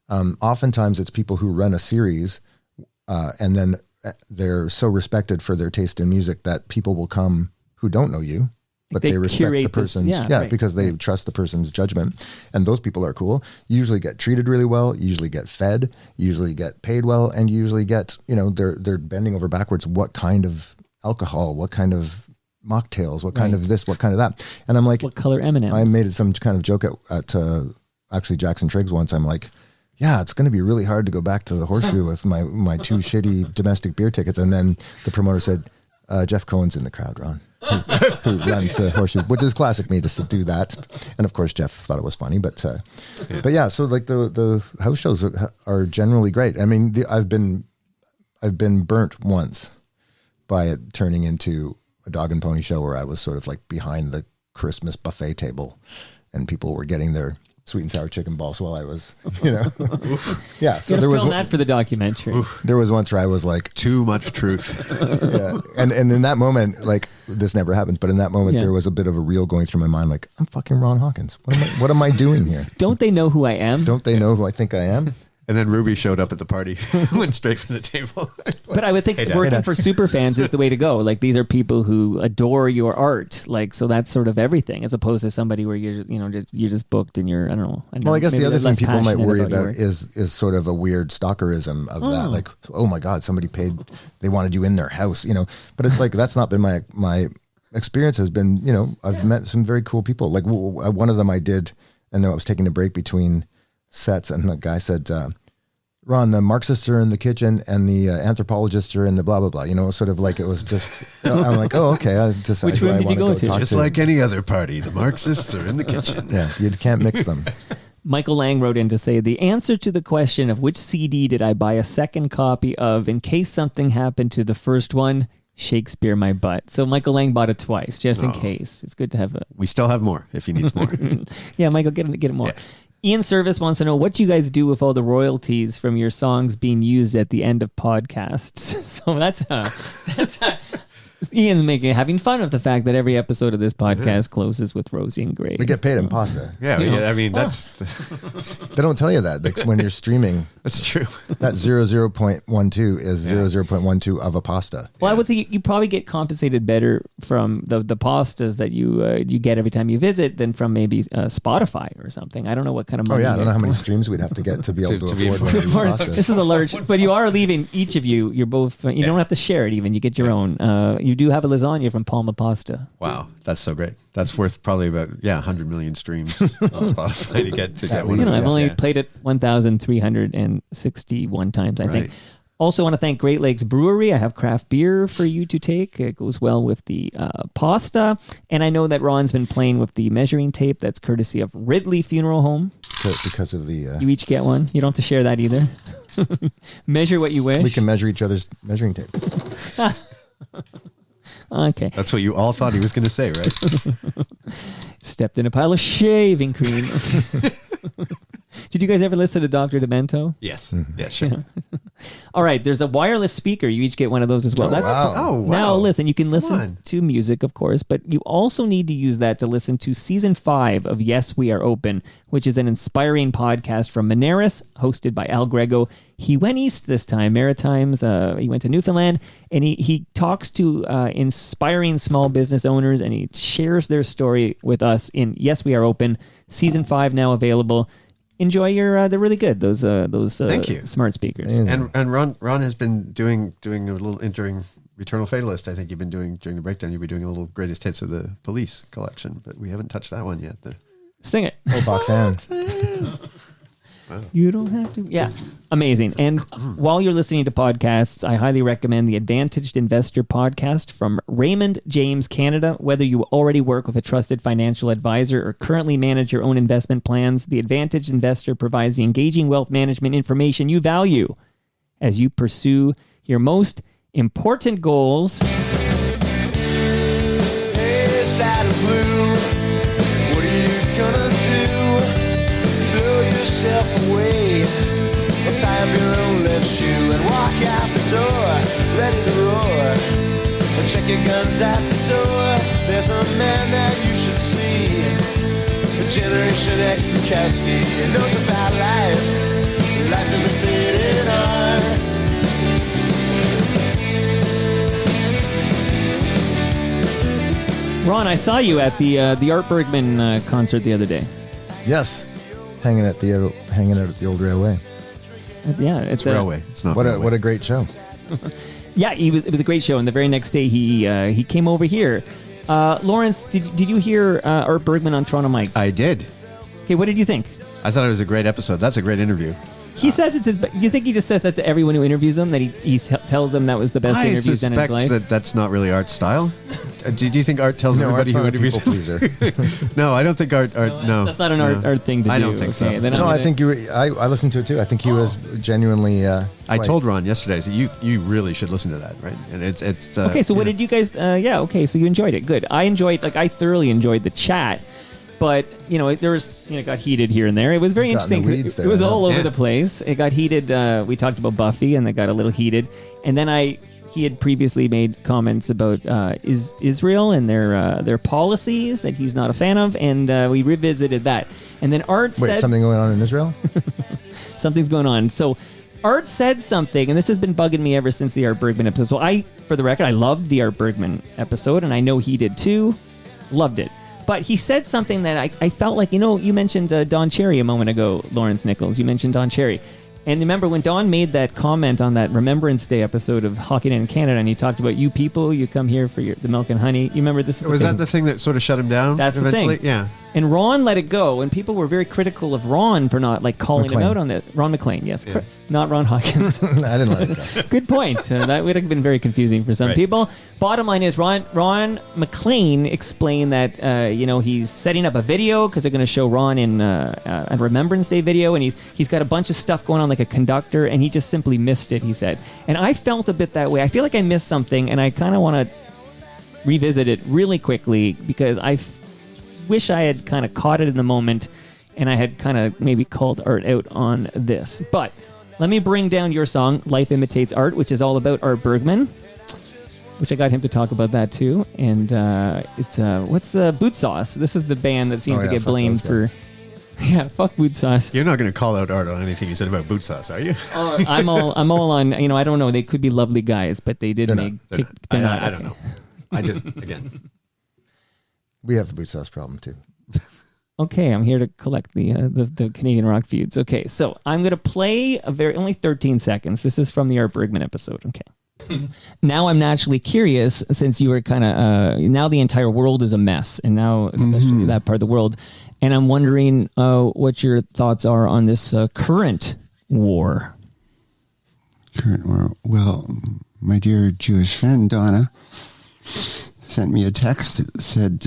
Oftentimes it's people who run a series, and then they're so respected for their taste in music that people will come who don't know you, but they respect the person's, because they trust the person's judgment. And those people are cool. You usually get treated really well, you usually get fed, you usually get paid well, and you usually get, you know, they're bending over backwards. What kind of alcohol, what kind of mocktails, what kind of this, what kind of that. And I'm like, what color M&Ms? I made some kind of joke at actually Jackson Triggs once. I'm like, yeah, it's going to be really hard to go back to the Horseshoe with my two shitty domestic beer tickets. And then the promoter said, Jeff Cohen's in the crowd, Ron, who runs the Horseshoe, which is classic me to do that. And of course, Jeff thought it was funny, but yeah, so like the house shows are generally great. I mean, I've been burnt once by it turning into a dog and pony show where I was sort of like behind the Christmas buffet table and people were getting their sweet and sour chicken balls while I was, you know, yeah. So there was that for the documentary. There was once where I was like, too much truth. Yeah. And in that moment, like this never happens, but in that moment there was a bit of a reel going through my mind, like I'm fucking Ron Hawkins. What am I doing here? Don't they know who I am? Don't they know who I think I am? And then Ruby showed up at the party, went straight for the table. But I would think working for super fans is the way to go. Like these are people who adore your art. Like, so that's sort of everything, as opposed to somebody where you're just booked and you're, I don't know. Well, I guess the other thing people might worry about is sort of a weird stalkerism of that. Like, oh my God, somebody paid, they wanted you in their house, you know, but it's like, that's not been my experience has been, you know, I've met some very cool people. Like one of them I did, and I was taking a break between sets, and the guy said, Ron, the Marxists are in the kitchen and the anthropologists are in the blah, blah, blah. You know, sort of like it was just, I'm like, oh, okay. I decided Which room did you go to? Just like any other party, the Marxists are in the kitchen. Yeah, you can't mix them. Michael Lang wrote in to say, the answer to the question of which CD did I buy a second copy of in case something happened to the first one, Shakespeare My Butt. So Michael Lang bought it twice, just in case. It's good to have We still have more if he needs more. Yeah, Michael, get it more. Yeah. Ian Service wants to know what you guys do with all the royalties from your songs being used at the end of podcasts. So Ian's having fun of the fact that every episode of this podcast closes with Rosie and Gray. We get paid in pasta. Yeah, I mean, that's... They don't tell you that like, when you're streaming. That's true. That 00.12 is 00.12 of a pasta. Well, I would say you probably get compensated better from the pastas that you get every time you visit than from maybe Spotify or something. I don't know what kind of money. I don't know how many streams we'd have to get to be able to afford one of these pastas. This is a large, but you are leaving each of you. You're both. You don't have to share it even. You get your own. You do have a lasagna from Palma Pasta. Wow, that's so great. That's worth probably about 100 million streams on Spotify to get one. I've only played it 1,361 times, I think. Also want to thank Great Lakes Brewery. I have craft beer for you to take. It goes well with the pasta. And I know that Ron's been playing with the measuring tape. That's courtesy of Ridley Funeral Home. Because of the... You each get one. You don't have to share that either. Measure what you wish. We can measure each other's measuring tape. Okay. That's what you all thought he was going to say, right? Stepped in a pile of shaving cream. Did you guys ever listen to Dr. Demento? Yes. Yeah, sure. Yeah. All right, there's a wireless speaker. You each get one of those as well. Wow. Now listen, you can listen to music, of course, but you also need to use that to listen to season 5 of Yes, We Are Open, which is an inspiring podcast from Monaris, hosted by Al Grego. He went east this time, Maritimes. He went to Newfoundland, and he talks to inspiring small business owners, and he shares their story with us in Yes, We Are Open, season 5 now available. Enjoy they're really good. Those Thank you. Smart speakers. And Ron has been doing a little during Returnal Fatalist. I think you've been doing during the breakdown. You'll be doing a little greatest hits of the Police collection, but we haven't touched that one yet. Sing it. Oh, Boxan. Wow. You don't have to. Yeah, amazing. And while you're listening to podcasts, I highly recommend the Advantaged Investor podcast from Raymond James Canada. Whether you already work with a trusted financial advisor or currently manage your own investment plans, the Advantaged Investor provides the engaging wealth management information you value as you pursue your most important goals. Hey, side of blue, what are you gonna do? Blow yourself away, or tie up your own left shoe and walk out the door, ready to roar. And check your guns at the door. There's a man that you should see, a Generation X Bukowski. He knows about life imitated art. Ron, I saw you at the Art Bergmann concert the other day. Yes, hanging out at the old railway. Yeah, it's railway. It's not. What a great show. Yeah, it was a great show, and the very next day he came over here. Lawrence, did you hear Art Bergmann on Toronto Mike? I did. Okay, what did you think? I thought it was a great episode. That's a great interview. He says it's his. You think he just says that to everyone who interviews him? That he tells them that was the best interview he's done in his life? I suspect that's not really Art's style. Do you think Art tells everybody who interviews him? No, I don't think Art. No, that's not an Art thing to do. I don't think so. No, I think I listened to it too. I think he was genuinely. I told Ron yesterday, so you really should listen to that, right? And it's okay. So what did you guys? Yeah, okay. So you enjoyed it. Good. I thoroughly enjoyed the chat. But, there was, it got heated here and there. It was very interesting. It was all over the place. It got heated. We talked about Buffy, and it got a little heated. And then he had previously made comments about Israel and their policies that he's not a fan of, and we revisited that. And then Art said... Wait, something going on in Israel? Something's going on. So Art said something, and this has been bugging me ever since the Art Bergmann episode. So for the record, I loved the Art Bergmann episode, and I know he did too. Loved it. But he said something that I felt like, you mentioned Don Cherry a moment ago, Lawrence Nichols. You mentioned Don Cherry. And remember when Don made that comment on that Remembrance Day episode of Hockey in Canada, and he talked about you people, you come here for the milk and honey. You remember this? Was that the thing that sort of shut him down? That's eventually? The thing. Yeah. And Ron let it go, and people were very critical of Ron for not calling him out on that. Ron McLean, yes, yeah. Not Ron Hawkins. I didn't let it go. Good point. That would have been very confusing for some people. Bottom line is Ron McLean explained that he's setting up a video because they're going to show Ron in a Remembrance Day video, and he's got a bunch of stuff going on like a conductor, and he just simply missed it. He said, and I felt a bit that way. I feel like I missed something, and I kind of want to revisit it really quickly because I wish I had kind of caught it in the moment and I had kind of maybe called Art out on this. But let me bring down your song, Life Imitates Art, which is all about Art Bergmann. which I got him to talk about that too. And it's what's Boot Sauce? This is the band that seems to get blamed for. Yeah, fuck Boot Sauce. You're not going to call out Art on anything you said about Boot Sauce, are you? I'm all on. I don't know. They could be lovely guys, but they did They're make. not. I don't know. I just again. We have a Boot Sauce problem too. Okay, I'm here to collect the Canadian rock feuds. Okay, so I'm going to play only 13 seconds. This is from the Art Bergmann episode. Okay. Now I'm naturally curious, since you were kind of, now the entire world is a mess, and now especially that part of the world, and I'm wondering what your thoughts are on this current war. Current war? Well, my dear Jewish friend, Donna, sent me a text that said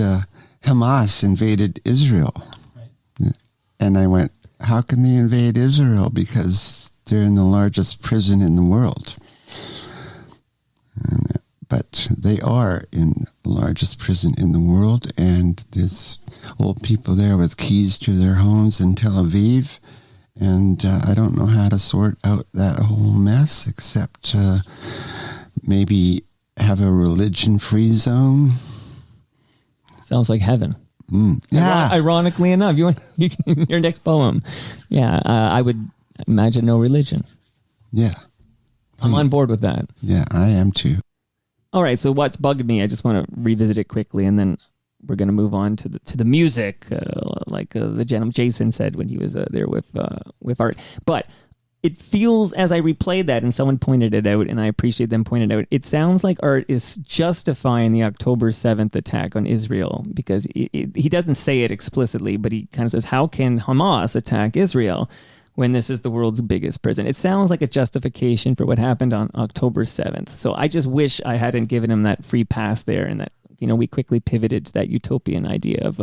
Hamas invaded Israel. Right. And I went, how can they invade Israel? Because they're in the largest prison in the world. But they are in the largest prison in the world, and there's old people there with keys to their homes in Tel Aviv, and I don't know how to sort out that whole mess except maybe have a religion-free zone. Sounds like heaven. Yeah. Ironically enough, your next poem. Yeah, I would imagine no religion. Yeah. I'm on board with that. Yeah, I am too. All right, so what's bugged me? I just want to revisit it quickly, and then we're going to move on to the music, like the gentleman Jason said when he was there with Art. But it feels, as I replayed that, and someone pointed it out, and I appreciate them pointing it out, it sounds like Art is justifying the October 7th attack on Israel, because he doesn't say it explicitly, but he kind of says, how can Hamas attack Israel when this is the world's biggest prison? It sounds like a justification for what happened on October 7th. So I just wish I hadn't given him that free pass there, and that, we quickly pivoted to that utopian idea of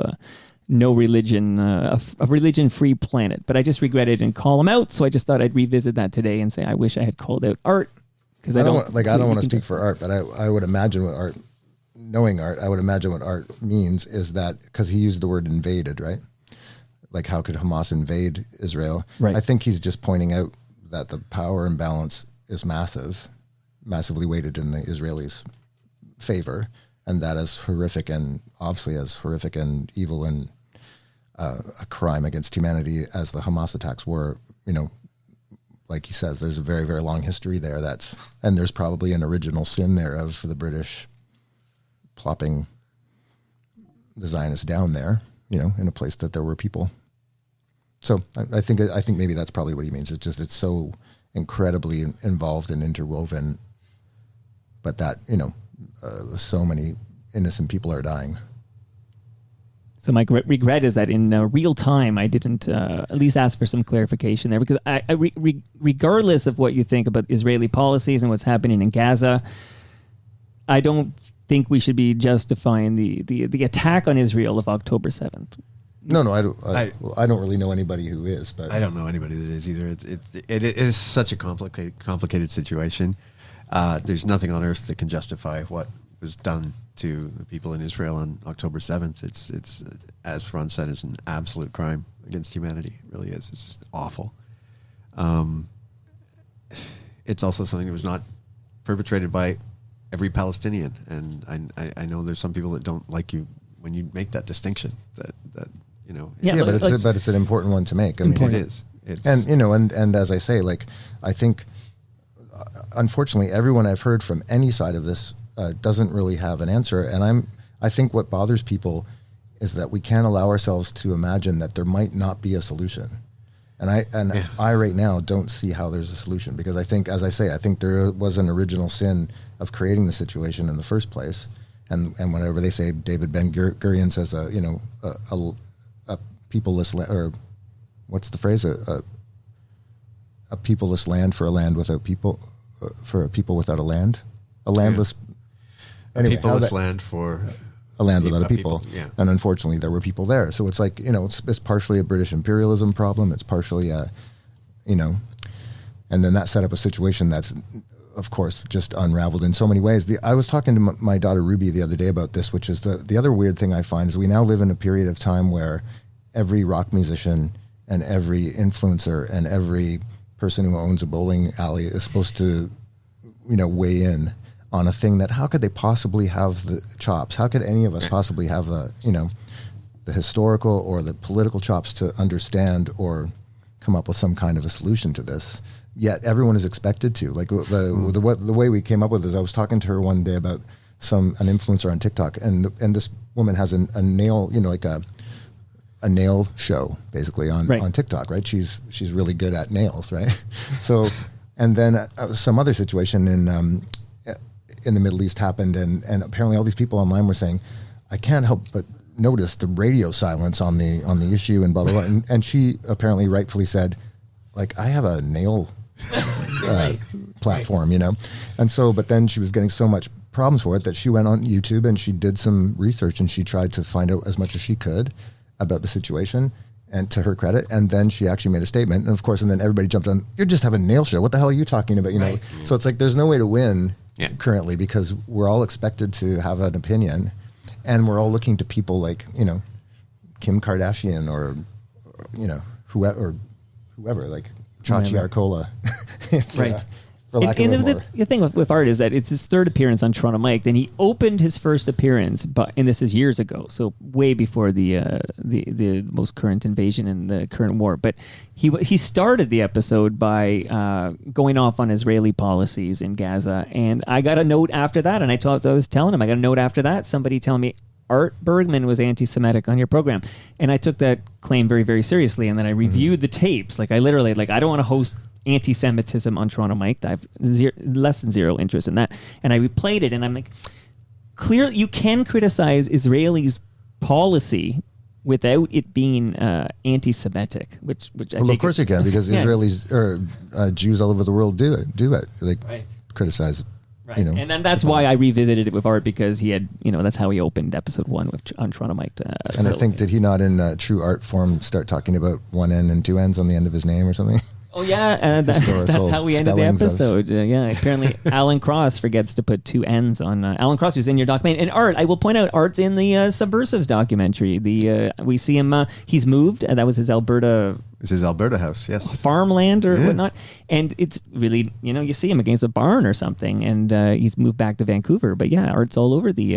no religion, a religion-free planet. But I just regretted and call him out, so I just thought I'd revisit that today and say I wish I had called out Art, because I don't want to speak for Art, but I would imagine what Art, knowing Art, I would imagine what Art means is that, because he used the word invaded, right? Like, how could Hamas invade Israel? Right. I think he's just pointing out that the power imbalance is massively weighted in the Israelis' favor, and that is horrific, and obviously as horrific and evil and a crime against humanity as the Hamas attacks were. Like he says, there's a very, very long history there. And there's probably an original sin there of the British plopping the Zionists down there, in a place that there were people. So I think maybe that's probably what he means. It's so incredibly involved and interwoven, but that, so many innocent people are dying. So my regret is that in real time, I didn't at least ask for some clarification there, because regardless of what you think about Israeli policies and what's happening in Gaza, I don't think we should be justifying the attack on Israel of October 7th. No, I don't really know anybody who is, but I don't know anybody that is either. It is such a complicated situation. There's nothing on earth that can justify what was done to the people in Israel on October 7th. It's as Ron said, it's an absolute crime against humanity. It really is. It's just awful. It's also something that was not perpetrated by every Palestinian, and I know there's some people that don't like you when you make that distinction. That but it's an important one to make. I mean, it is. And as I say, like, I think unfortunately everyone I've heard from any side of this doesn't really have an answer, and I think what bothers people is that we can't allow ourselves to imagine that there might not be a solution. And I right now don't see how there's a solution, because I think, as I say, I think there was an original sin of creating the situation in the first place. And whenever they say David Ben-Gurion says a peopleless or what's the phrase, a peopleless land for a land without people, for a people without a land, a landless anyway, peopleless land for a land without a people. Yeah. And unfortunately there were people there. So it's like, it's partially a British imperialism problem. It's partially and then that set up a situation that's, of course, just unraveled in so many ways. I was talking to my daughter Ruby the other day about this, which is the other weird thing I find is we now live in a period of time where every rock musician and every influencer and every person who owns a bowling alley is supposed to, weigh in on a thing that how could they possibly have the chops? How could any of us possibly have the, you know, the historical or the political chops to understand or come up with some kind of a solution to this? Yet everyone is expected to. Like the way we came up with this, I was talking to her one day about an influencer on TikTok, and this woman has a nail, you know, like a nail show basically on TikTok, right? She's really good at nails, right? So, and then some other situation in the Middle East happened, and apparently all these people online were saying, I can't help but notice the radio silence on the issue and blah blah blah. And she apparently rightfully said, like, I have a nail platform, you know. And so, but then she was getting so much problems for it that she went on YouTube and she did some research and she tried to find out as much as she could about the situation, and to her credit, and then she actually made a statement, and of course, and then everybody jumped on, you just have a nail show, what the hell are you talking about, you know? So it's like there's no way to win currently, because we're all expected to have an opinion, and we're all looking to people like, you know, Kim Kardashian or you know, whoever like Chachi Arcola, for lack of a more. The thing with Art is that it's his third appearance on Toronto Mike. Then he opened his first appearance, and this is years ago, so way before the most current invasion and the current war. But he started the episode by going off on Israeli policies in Gaza, and I got a note after that, and I was telling him, I got a note after that, somebody telling me Art Bergmann was anti-Semitic on your program, and I took that claim very, very seriously. And then I reviewed the tapes. Like I literally, like, I don't want to host anti-Semitism on Toronto Mike. I have less than zero interest in that. And I replayed it, and I'm like, clearly you can criticize Israelis' policy without it being anti-Semitic, which I think of course you can, because Israelis or Jews all over the world do it. Like criticize. Right. You know, and then that's why I revisited it with Art, because he had, you know, that's how he opened episode 1 on Toronto Mike. And I think, did he not in true art form start talking about one N and two N's on the end of his name or something? Oh yeah, that's how we ended the episode. Yeah, apparently Alan Cross forgets to put 2 N's on Alan Cross, who's in your documentary. And Art, I will point out, Art's in the Subversives documentary. We see him. He's moved. That was his Alberta. It's his Alberta house, yes. Farmland or whatnot, and it's really, you know, you see him against a barn or something, and he's moved back to Vancouver. But yeah, Art's all over the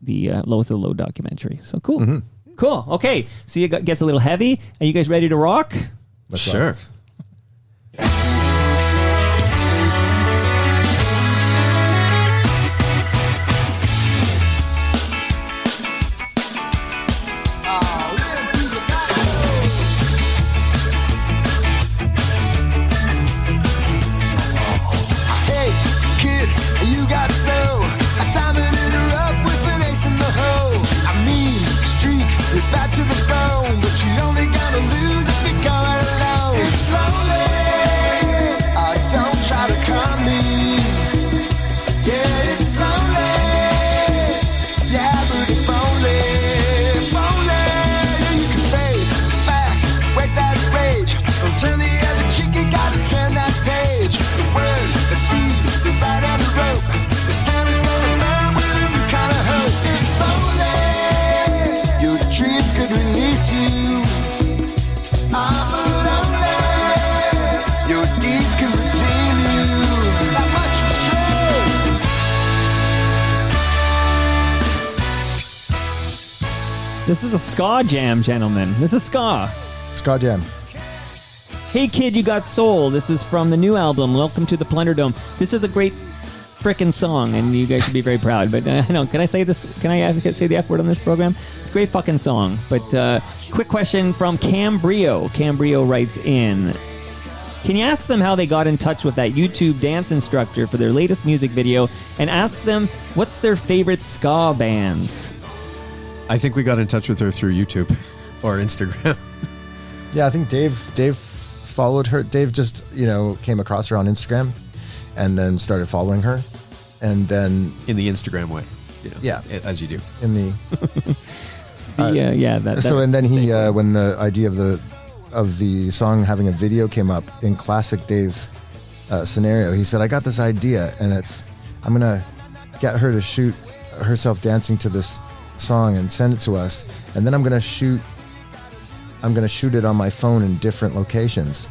LOTL documentary. So cool, cool. Okay, so it gets a little heavy. Are you guys ready to rock? Sure. Rock. Back to the bone, but you only gotta lose if you go it alone. It's lonely, don't try to calm me. Yeah, it's lonely, yeah, but if only you can face facts, wake that rage. Don't turn the other cheek, you gotta turn that page. The word, the deed, the right on the rope. This town is gonna burn with every kind of hope. It's lonely. Your dreams could release you. But only your deeds can redeem you. That much is true. This is a ska jam, gentlemen. This is ska. Ska jam. Hey Kid, You Got Soul. This is from the new album, Welcome to the Plunderdome. This is a great frickin' song, and you guys should be very proud. But I know, can I say this? Can I say the F word on this program? It's a great fucking song. But quick question from Cambrio. Cambrio writes in, can you ask them how they got in touch with that YouTube dance instructor for their latest music video, and ask them what's their favorite ska bands? I think we got in touch with her through YouTube or Instagram. Yeah, I think Dave followed her. Dave just, you know, came across her on Instagram and then started following her. And then in the Instagram way, you know, yeah, as you do in the that so, and then he when the idea of the song having a video came up in classic Dave scenario, he said, I got this idea, and I'm gonna get her to shoot herself dancing to this song and send it to us, and then I'm gonna shoot it on my phone in different locations,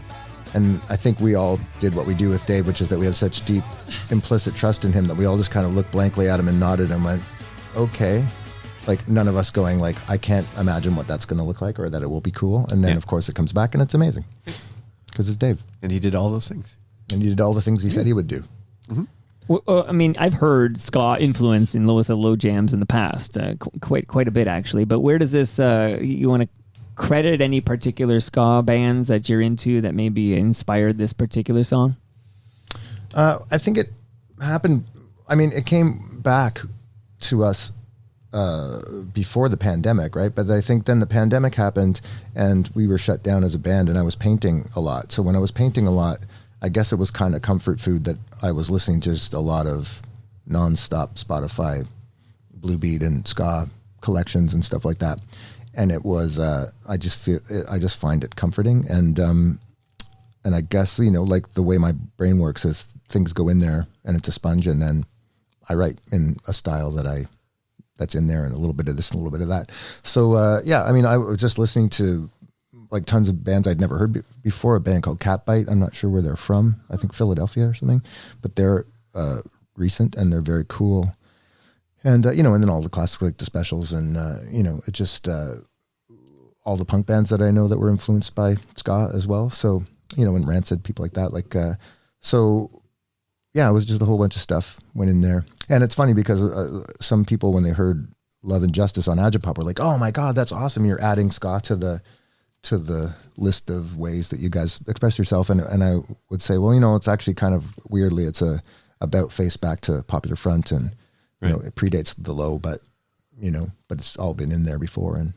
And I think we all did what we do with Dave, which is that we have such deep implicit trust in him that we all just kind of looked blankly at him and nodded and went, okay. Like none of us going like, I can't imagine what that's going to look like or that it will be cool. And then of course it comes back and it's amazing because it's Dave. And he did all those things. And he did all the things he said he would do. Mm-hmm. Well, I mean, I've heard ska influence in Lois Low jams in the past, quite a bit actually. But where does this? You want to credit any particular ska bands that you're into that maybe inspired this particular song? I think it happened. I mean, it came back to us before the pandemic, right? But I think then the pandemic happened and we were shut down as a band, and I was painting a lot. So when I was painting a lot, I guess it was kind of comfort food that I was listening to just a lot of nonstop Spotify Blue Beat and ska collections and stuff like that. And it was, I just find it comforting. And I guess, you know, like the way my brain works is things go in there and it's a sponge, and then I write in a style that's in there, and a little bit of this and a little bit of that. So, yeah, I mean, I was just listening to like tons of bands I'd never heard before. A band called Catbite. I'm not sure where they're from. I think Philadelphia or something, but they're recent and they're very cool. And, you know, and then all the classics like the Specials and, you know, it just all the punk bands that I know that were influenced by ska as well. So, you know, and Rancid, people like that. Like, so yeah, it was just a whole bunch of stuff went in there. And it's funny because some people, when they heard Love and Justice on Agipop, were like, oh my God, that's awesome. You're adding ska to the list of ways that you guys express yourself. And I would say, well, you know, it's actually kind of weirdly, it's a about face back to Popular Front, and, you know, it predates the Low, but, you know, but it's all been in there before. And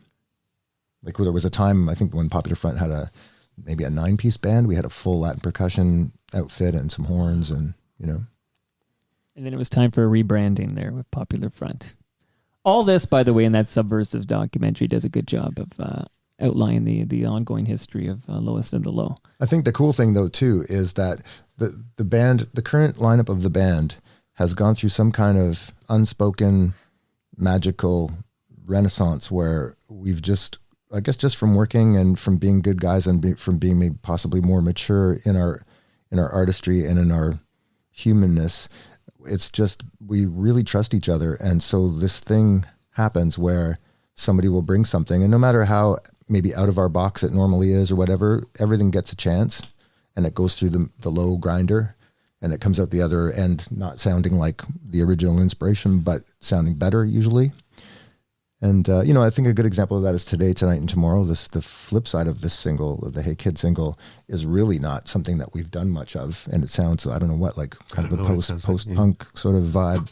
like there was a time, I think, when Popular Front had maybe a 9-piece band. We had a full Latin percussion outfit and some horns, and, you know. And then it was time for a rebranding there with Popular Front. All this, by the way, in that Subversive documentary does a good job of outlining the ongoing history of Lois and the Low. I think the cool thing, though, too, is that the band, the current lineup of the band, has gone through some kind of unspoken magical renaissance where we've just, I guess, just from working and from being good guys and from being maybe possibly more mature in our artistry and in our humanness, it's just, we really trust each other. And so this thing happens where somebody will bring something, and no matter how maybe out of our box it normally is or whatever, everything gets a chance, and it goes through the low grinder, and it comes out the other end not sounding like the original inspiration, but sounding better usually. And, you know, I think a good example of that is Today, Tonight, and Tomorrow. The flip side of this single, the Hey Kid single, is really not something that we've done much of. And it sounds, I don't know what, like kind of a post-punk sort of vibe,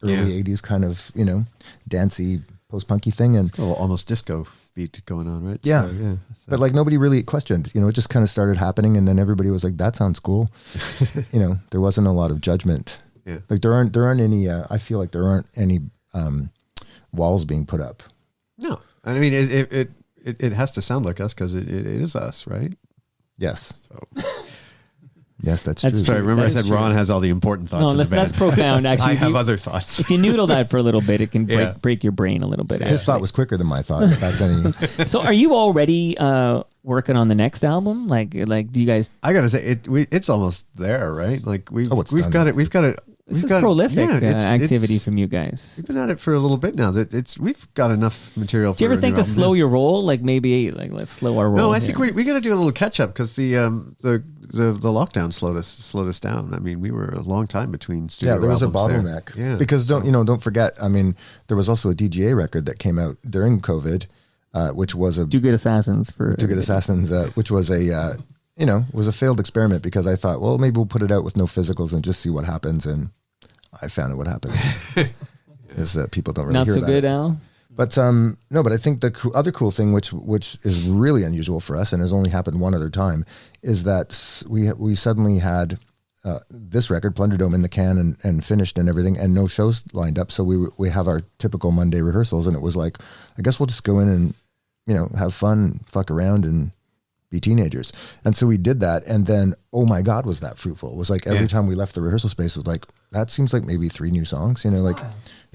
early 80s kind of, you know, dancey, post-punky thing. And it's a little almost disco beat going on, right? Yeah. So, but like nobody really questioned, you know, it just kind of started happening. And then everybody was like, that sounds cool. You know, there wasn't a lot of judgment. Yeah. Like there aren't any, I feel like there aren't any, walls being put up. No, I mean it has to sound like us because it is us, right? Yes. So. Yes, that's true. Sorry, remember I said Ron has all the important thoughts. No, in the band. that's profound. Actually, I have other thoughts. If you noodle that for a little bit, it can break your brain a little bit. His thought was quicker than my thought. If that's any. So, are you already working on the next album? Like, do you guys? I gotta say, it's almost there, right? Like we've got it. This is prolific activity from you guys. We've been at it for a little bit now. We've got enough material. Do you ever think to slow your roll? Like maybe let's slow our roll. No, I think we got to do a little catch up because the lockdown slowed us down. I mean, we were a long time between studio. Yeah, there was a albums bottleneck. There. Yeah, because don't forget. I mean, there was also a DGA record that came out during COVID, which was a Two Good Assassins, which was a was a failed experiment because I thought, well, maybe we'll put it out with no physicals and just see what happens. And I found out what happens is that people don't really not hear so about good, it. Al. But no, but I think the other cool thing, which is really unusual for us and has only happened one other time, is that we suddenly had this record, Plunderdome, in the can and finished and everything, and no shows lined up. So we have our typical Monday rehearsals, and it was like, I guess we'll just go in and have fun, fuck around, and be teenagers. And so we did that, and then oh my God, was that fruitful? It was like every time we left the rehearsal space, it was like, that seems like maybe 3 new songs, like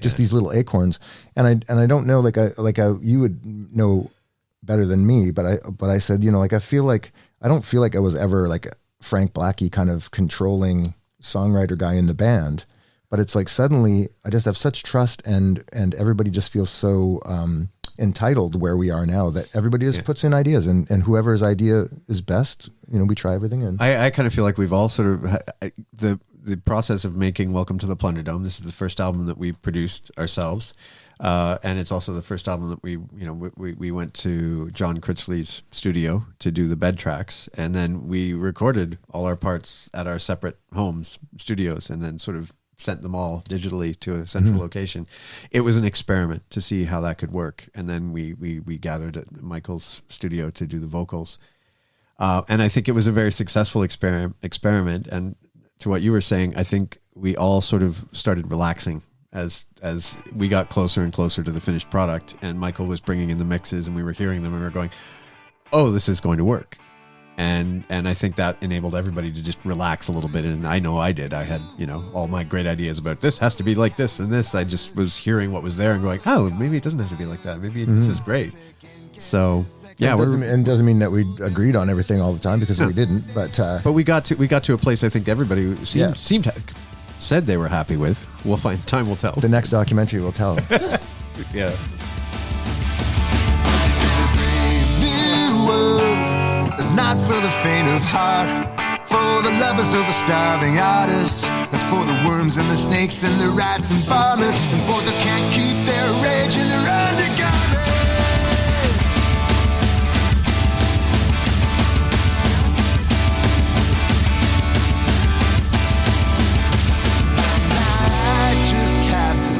just these little acorns. And I don't know, like you would know better than me, but I said, I feel like I don't feel like I was ever like a Frank Blackie kind of controlling songwriter guy in the band, but it's like suddenly I just have such trust and everybody just feels so entitled where we are now that everybody just puts in ideas and whoever's idea is best, we try everything. And I kind of feel like we've all sort of the process of making Welcome to the Plunderdome. This is the first album that we produced ourselves. And it's also the first album that we went to John Critchley's studio to do the bed tracks, and then we recorded all our parts at our separate homes, studios, and then sort of sent them all digitally to a central location. It was an experiment to see how that could work, and then we gathered at Michael's studio to do the vocals, and I think it was a very successful experiment. And to what you were saying, I think we all sort of started relaxing as we got closer and closer to the finished product, and Michael was bringing in the mixes and we were hearing them and we were going, oh, this is going to work. And I think that enabled everybody to just relax a little bit. And I know I did. I had, all my great ideas about this has to be like this and this. I just was hearing what was there and going, oh, maybe it doesn't have to be like that. Maybe this is great. So yeah, it doesn't mean that we agreed on everything all the time, because we didn't. But we got to a place I think everybody seemed to said they were happy with. We'll find, time will tell. The next documentary will tell. Yeah. New world is not for the faint of heart, for the lovers of the starving artists. That's for the worms and the snakes and the rats and varmints, and boys that can't keep their rage in their undergarments.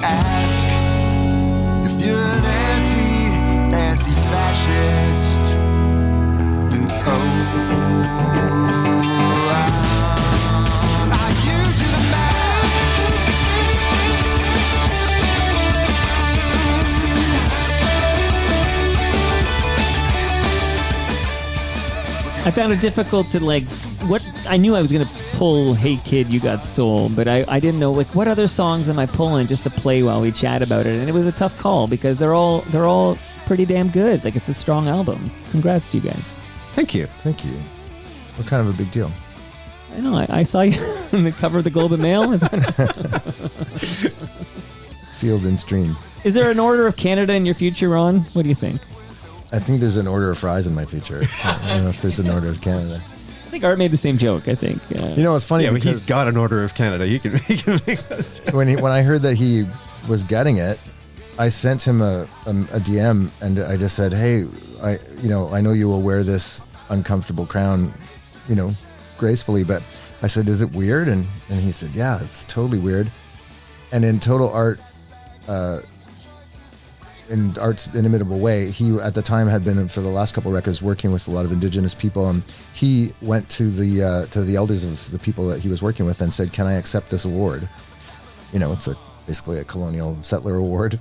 Ask if you're an anti-fascist, then are you to the I found it difficult to I knew I was going to pull Hey Kid, You Got Soul, but I didn't know what other songs am I pulling just to play while we chat about it. And it was a tough call because they're all pretty damn good. Like, it's a strong album. Congrats to you guys. Thank you. We're kind of a big deal. I know. I saw you on the cover of the Globe and Mail. Field and Stream. Is there an Order of Canada in your future, Ron? What do you think? I think there's an Order of Fries in my future. I don't know if there's an Order of Canada. I think Art made the same joke. I think. It's funny. Yeah, but he's got an Order of Canada. He can make those. When I heard that he was getting it, I sent him a DM and I just said, hey, I know you will wear this uncomfortable crown, gracefully, but I said, is it weird? And he said, yeah, it's totally weird. And in total in Art's inimitable way, he at the time had been, for the last couple of records, working with a lot of Indigenous people, and he went to the elders of the people that he was working with and said, can I accept this award? It's basically a colonial settler award,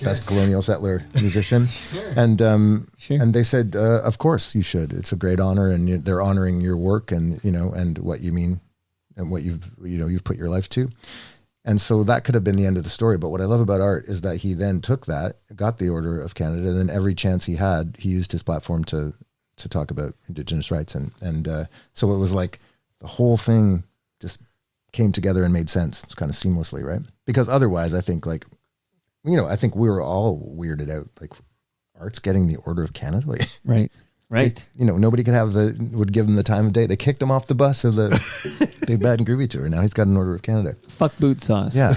best colonial settler musician. Sure. And and they said, of course you should. It's a great honor, and they're honoring your work and and what you mean and what you've put your life to. And so that could have been the end of the story. But what I love about Art is that he then took that, got the Order of Canada, and then every chance he had, he used his platform to talk about Indigenous rights. And so it was like the whole thing just came together and made sense. It's kind of seamlessly, right? Because otherwise, I think I think we were all weirded out. Like, Art's getting the Order of Canada? Like, right. Nobody would give him the time of day. They kicked him off the bus of the Big Bad and Groovy tour. Now he's got an Order of Canada. Fuck boot sauce. Yeah.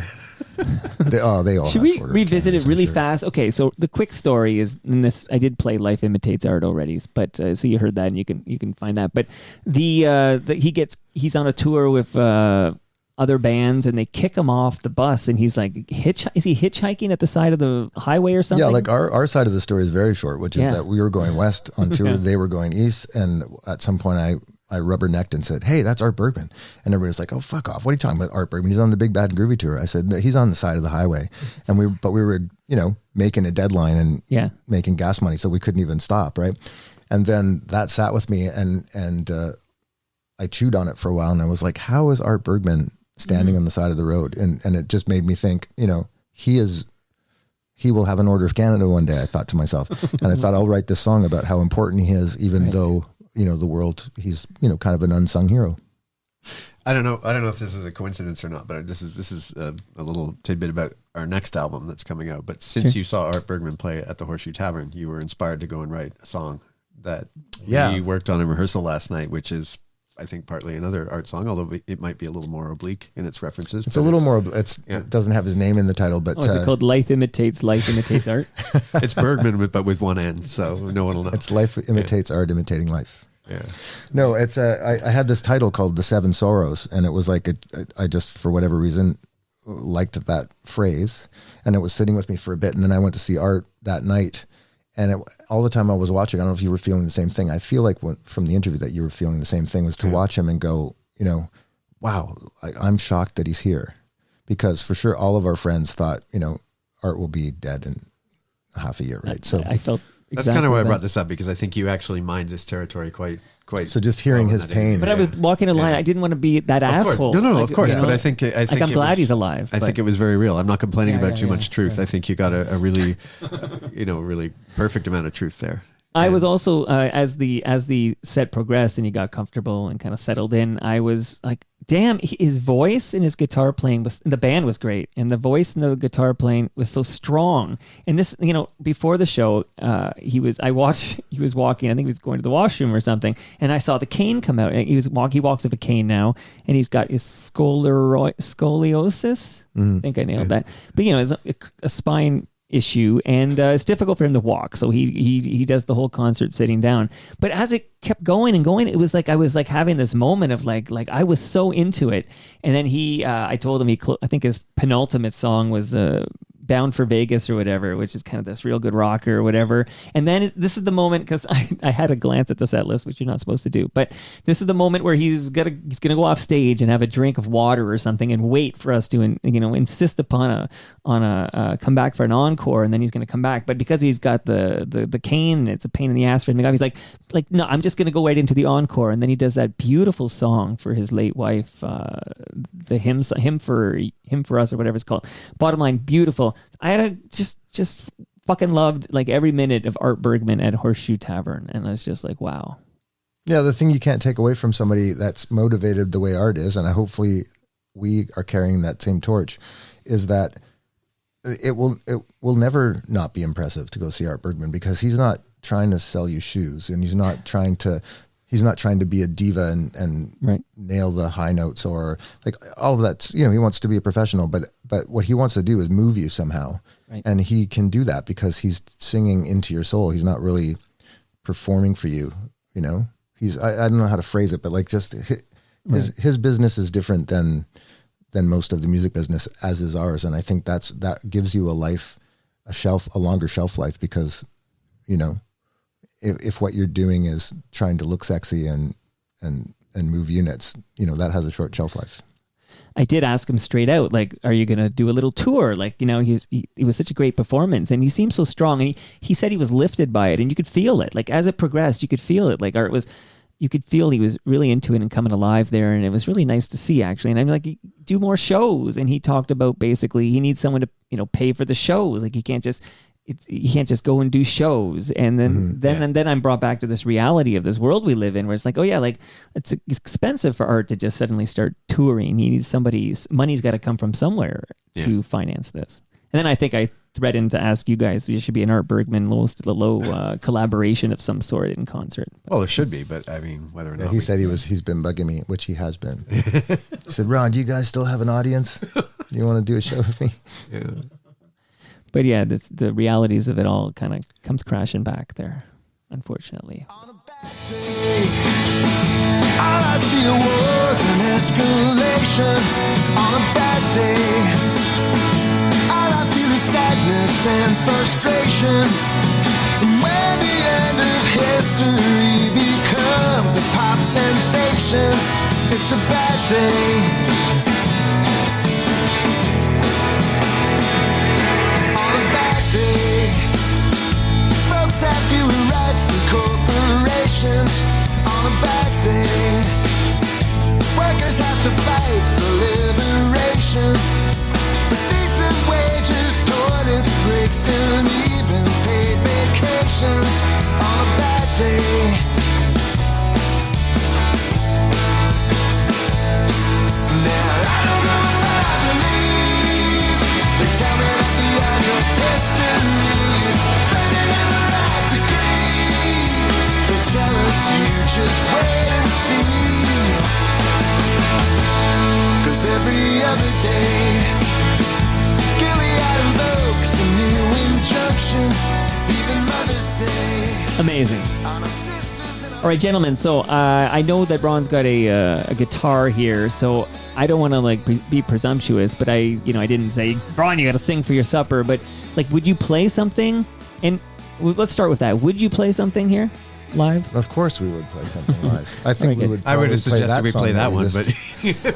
They all Should we revisit it really fast? Okay, so the quick story is in this. I did play "Life Imitates Art" already, but so you heard that, and you can find that. But he's on a tour with other bands, and they kick him off the bus, and he's like, is he hitchhiking at the side of the highway or something? Yeah, like our side of the story is very short, which is that we were going west on tour, they were going east, and at some point I rubbernecked and said, hey, that's Art Bergmann. And everybody's like, oh, fuck off. What are you talking about, Art Bergmann? He's on the Big Bad and Groovy tour. I said, no, he's on the side of the highway. And we were, making a deadline and making gas money, so we couldn't even stop, right? And then that sat with me, and I chewed on it for a while, and I was like, how is Art Bergmann standing on the side of the road? And it just made me think, he will have an Order of Canada one day, I thought to myself. And I thought, I'll write this song about how important he is, even though, the world, he's, kind of an unsung hero. I don't know if this is a coincidence or not, but this is a little tidbit about our next album that's coming out. But since you saw Art Bergmann play at the Horseshoe Tavern, you were inspired to go and write a song that we worked on in rehearsal last night, which is, I think, partly another Art song, although it might be a little more oblique in its references. It's a little more. It doesn't have his name in the title, but is it called Life Imitates Art? It's Bergman, but with one N, so no one will know. It's Life Imitates Art, Imitating Life. Yeah. No, it's I had this title called The Seven Sorrows, and it was like I just, for whatever reason, liked that phrase, and it was sitting with me for a bit, and then I went to see Art that night, and all the time I was watching, I don't know if you were feeling the same thing. I feel like from the interview that you were feeling the same thing, was to watch him and go, wow, I'm shocked that he's here, because for sure all of our friends thought, Art will be dead in half a year, right? So I felt. That's kind of why I brought this up, because I think you actually mined this territory quite. So just hearing his pain. But I was walking a line. I didn't want to be that asshole. No, of course. But I think I'm glad he's alive. I think it was very real. I'm not complaining about too much truth. Yeah. I think you got a really, really perfect amount of truth there. I was also as the set progressed and he got comfortable and kind of settled in, I was like, damn, his voice and his guitar playing the band was great, and the voice and the guitar playing was so strong. And this, before the show, he was walking, I think he was going to the washroom or something, and I saw the cane come out. He walks with a cane now, and he's got his scoliosis. I think I nailed that. But it's a spine issue, and it's difficult for him to walk, so he does the whole concert sitting down. But as it kept going and going, it was like I was like having this moment of like I was so into it. And then I told him I think his penultimate song was Bound for Vegas or whatever, which is kind of this real good rocker or whatever. And then this is the moment, because I had a glance at the set list, which you're not supposed to do, but this is the moment where he's gonna go off stage and have a drink of water or something and wait for us to insist upon a come back for an encore, and then he's gonna come back. But because he's got the cane, it's a pain in the ass for him. He's like no, I'm just gonna go right into the encore. And then he does that beautiful song for his late wife, the hymn for us or whatever it's called. Bottom line, beautiful. I had just fucking loved like every minute of Art Bergmann at Horseshoe Tavern, and I was just like, wow. Yeah, the thing you can't take away from somebody that's motivated the way Art is, and hopefully we are carrying that same torch, is that it will never not be impressive to go see Art Bergmann, because he's not trying to sell you shoes, and he's not trying to be a diva and right. nail the high notes, or like all of that. He wants to be a professional, but what he wants to do is move you somehow. Right. And he can do that because he's singing into your soul. He's not really performing for you. He's, I don't know how to phrase it, but like just his business is different than most of the music business, as is ours. And I think that gives you a longer shelf life, because, if what you're doing is trying to look sexy and move units, that has a short shelf life. I did ask him straight out, like, are you going to do a little tour? Like, it was such a great performance, and he seemed so strong, and he said he was lifted by it, and you could feel it. Like, as it progressed, you could feel it. Like, you could feel he was really into it and coming alive there, and it was really nice to see, actually. And I'm like, do more shows. And he talked about basically he needs someone to, pay for the shows. Like, you can't just go and do shows. And then I'm brought back to this reality of this world we live in, where it's like, oh yeah, like it's expensive for Art to just suddenly start touring. He needs money's got to come from somewhere to finance this. And then I think I threatened to ask you guys, we should be an Art Bergmann low collaboration of some sort in concert. Well, it should be, but I mean, whether or not he said he's been bugging me, which he has been. He said, Ron, do you guys still have an audience? Do you want to do a show with me? Yeah. But yeah, the realities of it all kind of comes crashing back there, unfortunately. All I see was an escalation on a bad day. All I feel is sadness and frustration. When the end of history becomes a pop sensation, it's a bad day. Folks have fewer rights than corporations on a bad day. Workers have to fight for liberation, for decent wages, toilet breaks, and even paid vacations on a bad day. Amazing. All right, gentlemen. So I know that Ron's got a guitar here, so I don't want to be presumptuous, but I didn't say, Ron, you got to sing for your supper. But would you play something? And let's start with that. Would you play something here live? Of course, we would play something live. I think we would. I would have suggested we play that one, but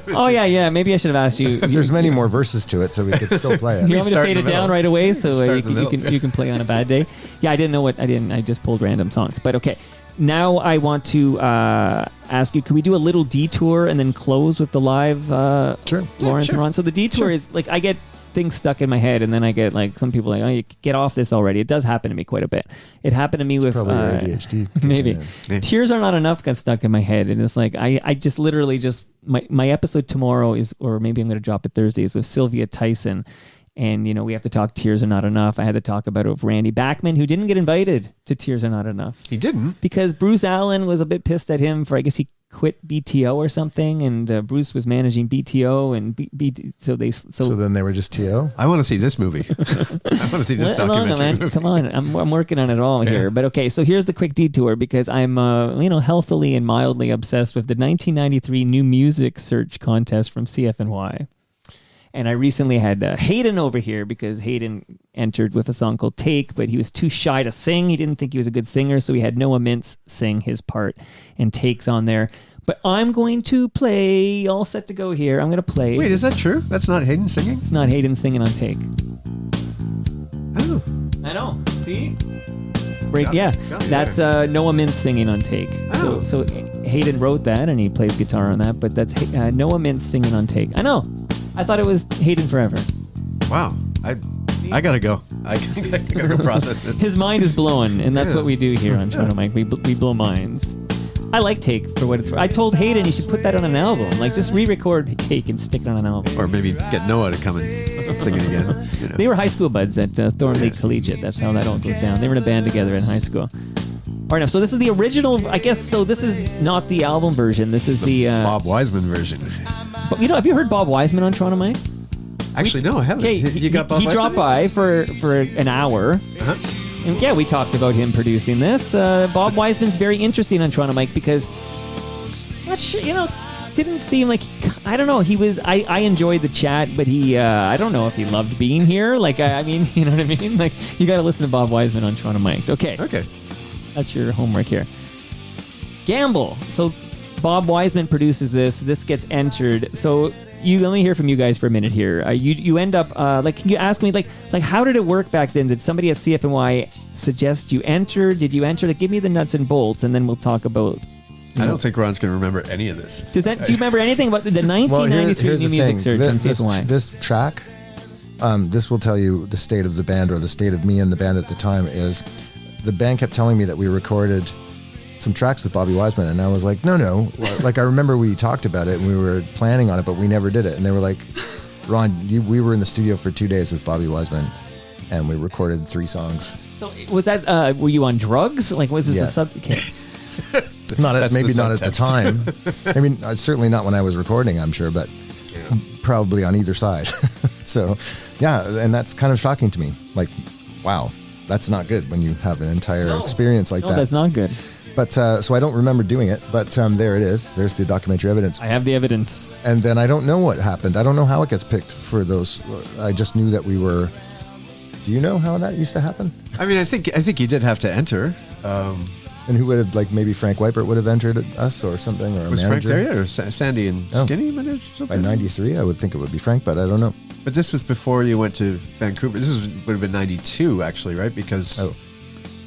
oh yeah. Maybe I should have asked you. There's many more verses to it, so we could still play it. You want me to fade it down right away so you can play on a bad day? Yeah, I didn't know what I didn't. I just pulled random songs, but okay. Now I want to ask you, can we do a little detour and then close with the live Lawrence and Ron? So the detour is I get things stuck in my head, and then I get some people oh, you get off this already. It does happen to me quite a bit. It happened to me with probably your ADHD. Maybe. Tears Are Not Enough got stuck in my head, and it's I just literally my episode tomorrow is, or maybe I'm going to drop it Thursday, is with Sylvia Tyson. And, we have to talk Tears Are Not Enough. I had to talk about it with Randy Bachman, who didn't get invited to Tears Are Not Enough. He didn't? Because Bruce Allen was a bit pissed at him for, I guess he quit BTO or something, and Bruce was managing BTO, and so then they were just TO? I want to see this movie. I want to see this documentary movie. Come on, I'm working on it all here. But okay, so here's the quick detour, because I'm healthily and mildly obsessed with the 1993 New Music Search Contest from CFNY. And I recently had Hayden over here, because Hayden entered with a song called Take, but he was too shy to sing. He didn't think he was a good singer, so he had Noah Mintz sing his part and Take's on there. But I'm going to play, all set to go here. I'm going to play. Wait, is that true? That's not Hayden singing? It's not Hayden singing on Take. Oh. I know. See? That's Noah Mintz singing on Take. Oh. So Hayden wrote that, and he plays guitar on that, but that's Noah Mintz singing on Take. I know. I thought it was Hayden Forever. Wow. I gotta go. I gotta go process this. His mind is blown, and that's what we do here on Toronto Mike. We blow minds. I like Take for what it's worth. I told Hayden he should put that on an album. Just re-record Take and stick it on an album. Or maybe get Noah to come and sing it again. They were high school buds at Thornley Collegiate. That's how that all goes down. They were in a band together in high school. All right, now, so this is the original, I guess. So this is not the album version. This is the Bob Wiseman version. But have you heard Bob Wiseman on Toronto Mike? Actually, no, I haven't. Okay, you got Bob Wiseman? He dropped by for an hour. Uh-huh. And yeah, we talked about him producing this. Bob Wiseman's very interesting on Toronto Mike, because not sure, didn't seem like, I don't know, he was, I enjoyed the chat, but he, I don't know if he loved being here. I mean, you know what I mean? You got to listen to Bob Wiseman on Toronto Mike. Okay. That's your homework here. Gamble. So Bob Wiseman produces this. This gets entered. So let me hear from you guys for a minute here. You end up can you ask me how did it work back then? Did somebody at CFNY suggest you enter? Did you enter? Give me the nuts and bolts, and then we'll talk about. I don't think Ron's going to remember any of this. Do you remember anything about the 1993 New Music Search on CFNY? This track, this will tell you the state of the band, or the state of me and the band at the time. Is the band kept telling me that we recorded some tracks with Bobby Wiseman, and I was like, no. I remember we talked about it and we were planning on it, but we never did it. And they were like, Ron, we were in the studio for 2 days with Bobby Wiseman, and we recorded 3 songs. So was that? Were you on drugs? Was this a sub? Okay. Not at the time. I mean, certainly not when I was recording, I'm sure, but probably on either side. So, yeah, and that's kind of shocking to me. Wow, that's not good when you have an entire experience like that. No, that's not good. But so I don't remember doing it, but there it is. There's the documentary evidence. I have the evidence. And then I don't know what happened. I don't know how it gets picked for those. I just knew that we were. Do you know how that used to happen? I mean, I think you did have to enter. And who would have, maybe Frank Weipert would have entered us or something, or a was manager? Frank there, or Sandy and Skinny? By 93, I would think it would be Frank, but I don't know. But this is before you went to Vancouver. This would have been 92, actually, right? Because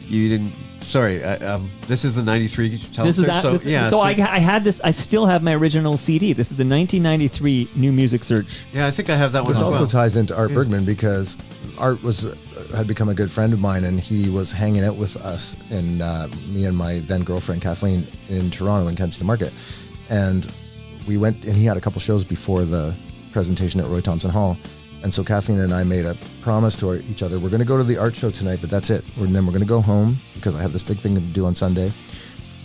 you didn't. Sorry, this is the 93 telesearch. I had this. I still have my original CD. This is the 1993 New Music Search. Yeah, I think I have that one. This as also well. ties into Art Bergmann, because Art had become a good friend of mine, and he was hanging out with us, and me and my then girlfriend Kathleen in Toronto in Kensington Market, and we went, and he had a couple shows before the presentation at Roy Thompson Hall. And so Kathleen and I made a promise to each other. We're going to go to the art show tonight, but that's it. And then we're going to go home, because I have this big thing to do on Sunday.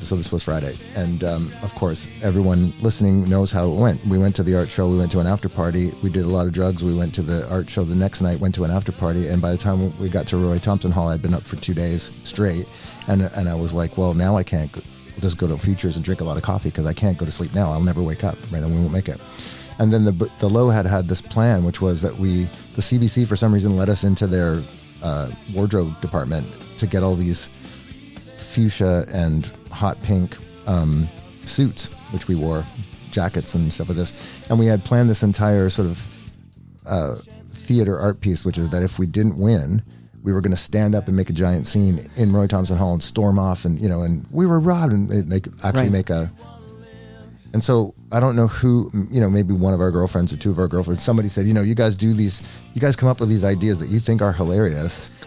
So this was Friday. And of course, everyone listening knows how it went. We went to the art show. We went to an after party. We did a lot of drugs. We went to the art show the next night, went to an after party. And by the time we got to Roy Thompson Hall, I'd been up for 2 days straight. And I was like, well, now I can't just go to Futures and drink a lot of coffee because I can't go to sleep now. I'll never wake up, right? And we won't make it. And then the Low had this plan, which was that the CBC for some reason let us into their wardrobe department to get all these fuchsia and hot pink suits, which we wore, jackets and stuff like this. And we had planned this entire sort of theater art piece, which is that if we didn't win, we were going to stand up and make a giant scene in Roy Thompson Hall and storm off, and and we were robbed, and they actually make a. And so I don't know who, maybe one of our girlfriends or two of our girlfriends, somebody said, you guys come up with these ideas that you think are hilarious.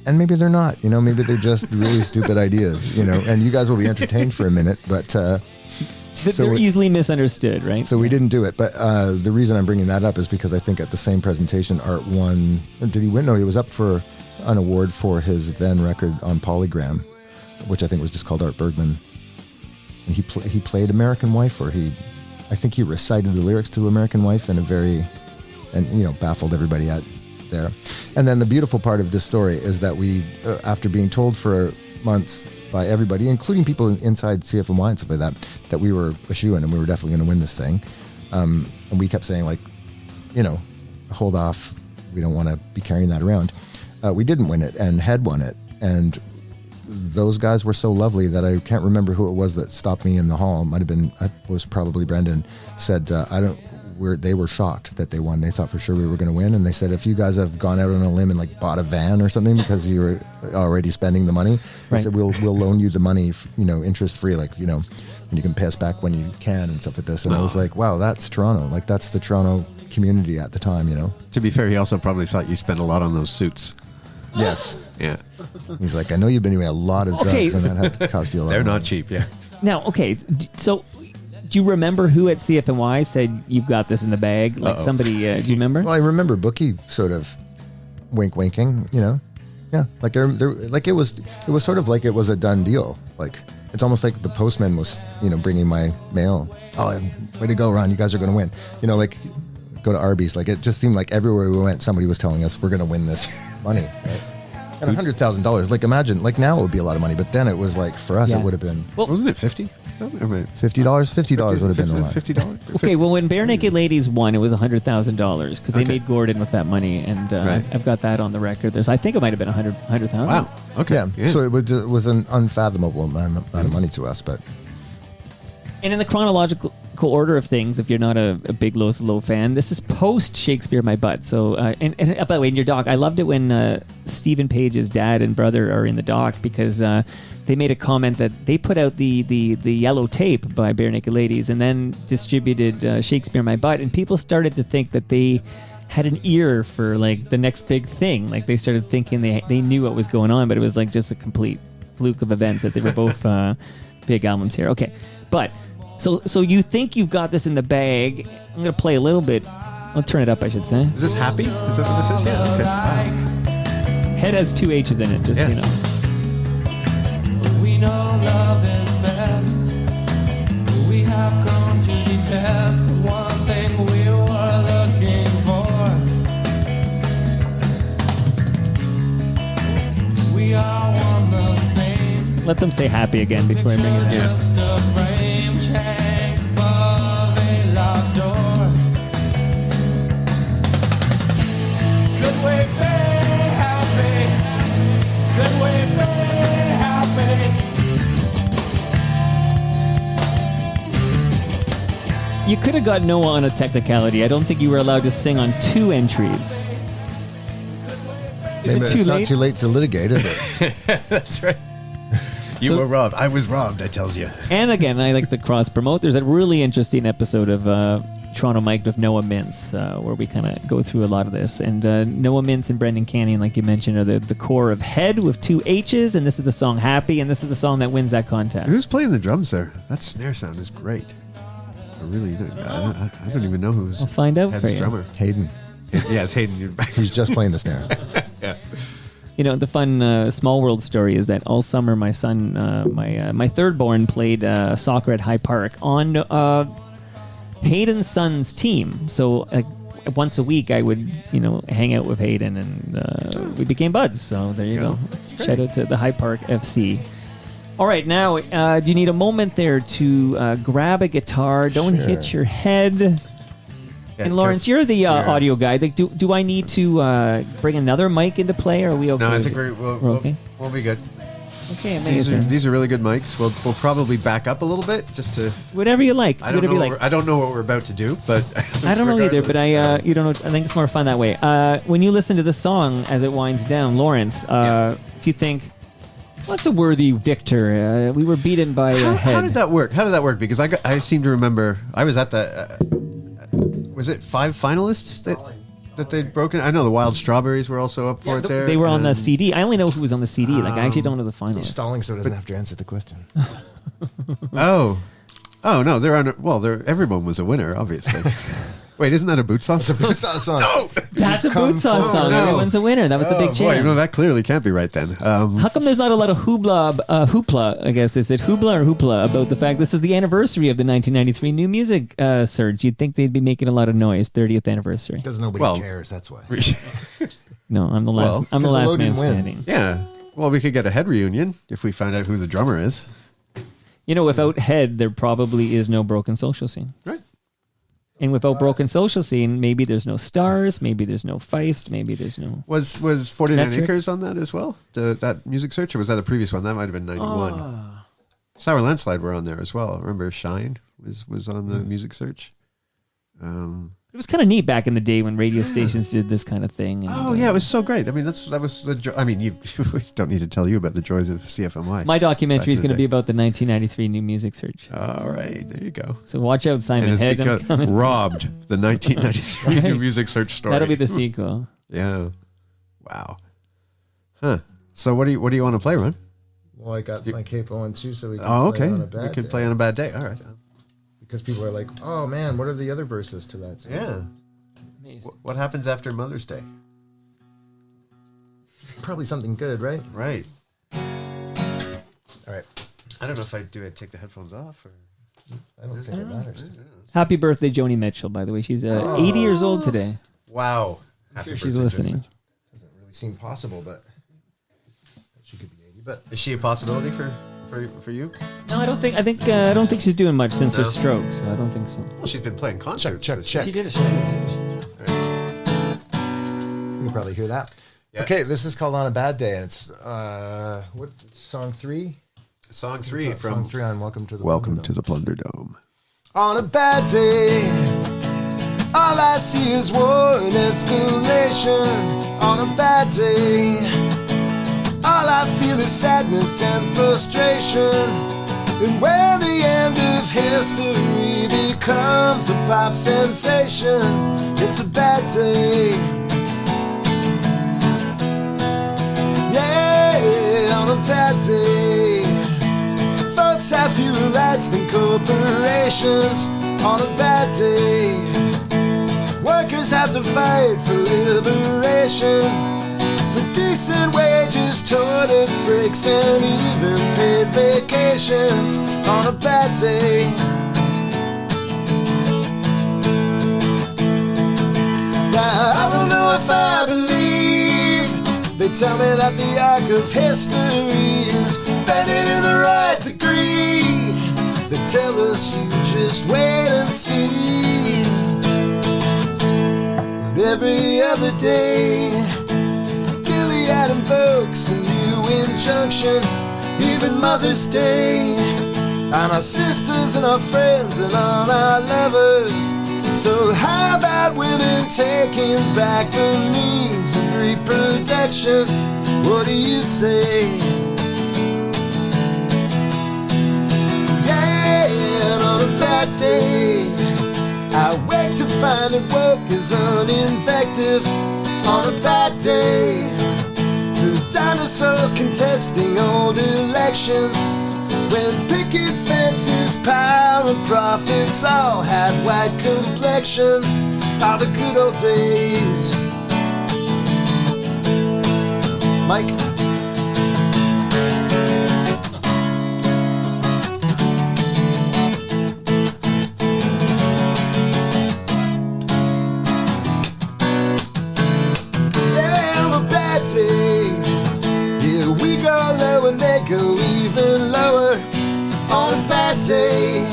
And maybe they're not, maybe they're just really stupid ideas, and you guys will be entertained for a minute, but. They're easily misunderstood, right? So we didn't do it. But the reason I'm bringing that up is because I think at the same presentation, Art won. Did he win? No, he was up for an award for his then record on Polygram, which I think was just called Art Bergmann. And he played American Wife, or I think he recited the lyrics to American Wife in a very, baffled everybody out there. And then the beautiful part of this story is that we, after being told for months by everybody, including people inside CFNY and stuff like that we were a shoo-in and we were definitely going to win this thing. And we kept saying, like, hold off. We don't want to be carrying that around. We didn't win it, and hHead won it. And those guys were so lovely that I can't remember who it was that stopped me in the hall. It was probably Brendan. Said, they were shocked that they won. They thought for sure we were going to win. And they said, if you guys have gone out on a limb and like bought a van or something because you were already spending the money, they said, we'll loan you the money, interest free, and you can pay us back when you can and stuff like this. And I was like, wow, that's Toronto. Like, that's the Toronto community at the time, To be fair, he also probably thought you spent a lot on those suits. Yes. Yeah. He's like, I know you've been doing a lot of drugs, and that had cost you a lot. They're not cheap, yeah. Now, okay, so do you remember who at CFNY said you've got this in the bag? Like somebody, do you remember? Well, I remember Bookie sort of winking, Yeah, like it was sort of like it was a done deal. Like, it's almost like the postman was, bringing my mail. Oh, way to go, Ron! You guys are going to win. Like, go to Arby's. Like, it just seemed like everywhere we went, somebody was telling us we're going to win this money. Right? And $100,000. Like, imagine, like now it would be a lot of money, but then it was like, for us, it would have been. Well, wasn't it 50? $50? $50 would have been a lot. $50. Okay, well, when Bare Naked Ladies won, it was $100,000 because they made Gordon with that money, and I've got that on the record. I think it might have been $100,000. Wow. Okay. Yeah. So it was an unfathomable amount of money to us, but. And in the chronological order of things, if you're not a big Low fan, this is post Shakespeare My Butt. So, and by the way, in your doc, I loved it when Stephen Page's dad and brother are in the doc because they made a comment that they put out the yellow tape by Bare Naked Ladies and then distributed Shakespeare My Butt, and people started to think that they had an ear for like the next big thing. Like, they started thinking they knew what was going on, but it was like just a complete fluke of events that they were both big albums here. Okay, but. So you think you've got this in the bag. I'm going to play a little bit. I'll turn it up, I should say. Is this Happy? Is that what this is? Yeah. Okay. Wow. hHead has 2 H's in it, just We know love is best. We have grown to detest the one thing we were looking for. We are one the same. Let them say Happy again before I bring it in. Hangs above a locked door. Could we be happy? Could we be happy? You could have got Noah on a technicality. I don't think you were allowed to sing on 2 entries. Is it too it's late? not too late to litigate, is it? That's right. You were robbed. I was robbed, I tells you. And again, I like to cross-promote. There's a really interesting episode of Toronto Mic'd with Noah Mintz where we kind of go through a lot of this. And Noah Mintz and Brendan Canyon, like you mentioned, are the core of hHead with 2 H's, and this is the song Happy, and this is the song that wins that contest. Who's playing the drums there? That snare sound is great. I really don't, I don't even know who's I'll find out Head's for you. drummer. Hayden. Yeah, it's Hayden. He's just playing the snare. Yeah. The fun small world story is that all summer my son, my third born, played soccer at High Park on Hayden's son's team. So once a week I would, hang out with Hayden, and we became buds. So there you go. Shout out to the High Park FC. All right, now, do you need a moment there to grab a guitar? Don't hit your head. Yeah, and Lawrence, you're the audio guy. Like, do I need to bring another mic into play, or are we okay? No, I think we're okay. We'll be good. Okay, amazing. These are really good mics. We'll probably back up a little bit just to whatever you like. I don't know what we're about to do, but I don't know either. But you don't know. I think it's more fun that way. When you listen to the song as it winds down, Lawrence, do you think? What's a worthy victor? We were beaten by a head. How did that work? Because I seem to remember I was at the. Was it 5 finalists that they'd broken? I know the Wild Strawberries were also up for it there. They were on the CD. I only know who was on the CD. I actually don't know the finalists. He's stalling so he doesn't have to answer the question. Oh no, they're on. Well, everyone was a winner, obviously. Wait, isn't that a Boot Sauce? It's a Boot Sauce song. No! That's a Boot Sauce song. No. Everyone's a winner. That was the big jam. Boy, that clearly can't be right then. How come there's not a lot of hoopla, I guess? Is it hoopla or hoopla about the fact this is the anniversary of the 1993 New Music surge? You'd think they'd be making a lot of noise, 30th anniversary. Because nobody cares, that's why. No, I'm the last man standing. Yeah. Well, we could get a head reunion if we find out who the drummer is. Without head, there probably is no Broken Social Scene. Right. And without Broken Social Scene, maybe there's no Stars, maybe there's no Feist, maybe there's no... Was 49 Acres on that as well? That music search? Or was that a previous one? That might have been 91. Sour Landslide were on there as well. Remember Shine was on the music search? It was kind of neat back in the day when radio stations did this kind of thing. And, it was so great. I mean, that was the. We don't need to tell you about the joys of CFNY. My documentary is going to be about the 1993 New Music Search. All right, there you go. So watch out, Simon Head. Robbed the 1993 New Music Search story. That'll be the sequel. Yeah. Wow. Huh. So what do you want to play, Ron? Well, I got my capo on too, so we can play on a bad day. We can play on a bad day. All right. Because people are like, oh man, what are the other verses to that song? Yeah. Amazing. What happens after Mother's Day? Probably something good, right? Right. All right. I don't know if I take the headphones off or... I don't think it matters. Happy birthday, Joni Mitchell, by the way. She's 80 years old today. Wow. I'm sure she's listening. Doesn't really seem possible, but she could be 80. But is she a possibility for you? No, I don't think. I don't think she's doing much since her stroke, so I don't think so. Well, she's been playing concerts. Check. She did a show. You can probably hear that. Yeah. Okay, this is called On a Bad Day, and it's what song 3? Song 3 from Song 3 on Welcome to the Plunderdome. On a bad day, all I see is war and escalation. On a bad day, all I feel is sadness and frustration. And when the end of history becomes a pop sensation, it's a bad day. Yeah, on a bad day, folks have fewer rights than corporations. On a bad day, workers have to fight for liberation, for decent wages, toilet breaks, and even paid vacations. On a bad day, now I don't know if I believe they tell me that the arc of history is bending in the right degree. They tell us you just wait and see. But every other day, Gilead invokes a new injunction. Even Mother's Day, on our sisters and our friends and on our lovers. So how about women taking back the means of reproduction? What do you say? On a bad day, I wake to find that woke is an invective. On a bad day, to dinosaurs contesting old elections, when picket fences, power and profits all had white complexions. Are the good old days. Mike. Yeah, on a bad day, yeah, we go low and they go even lower. On a bad day,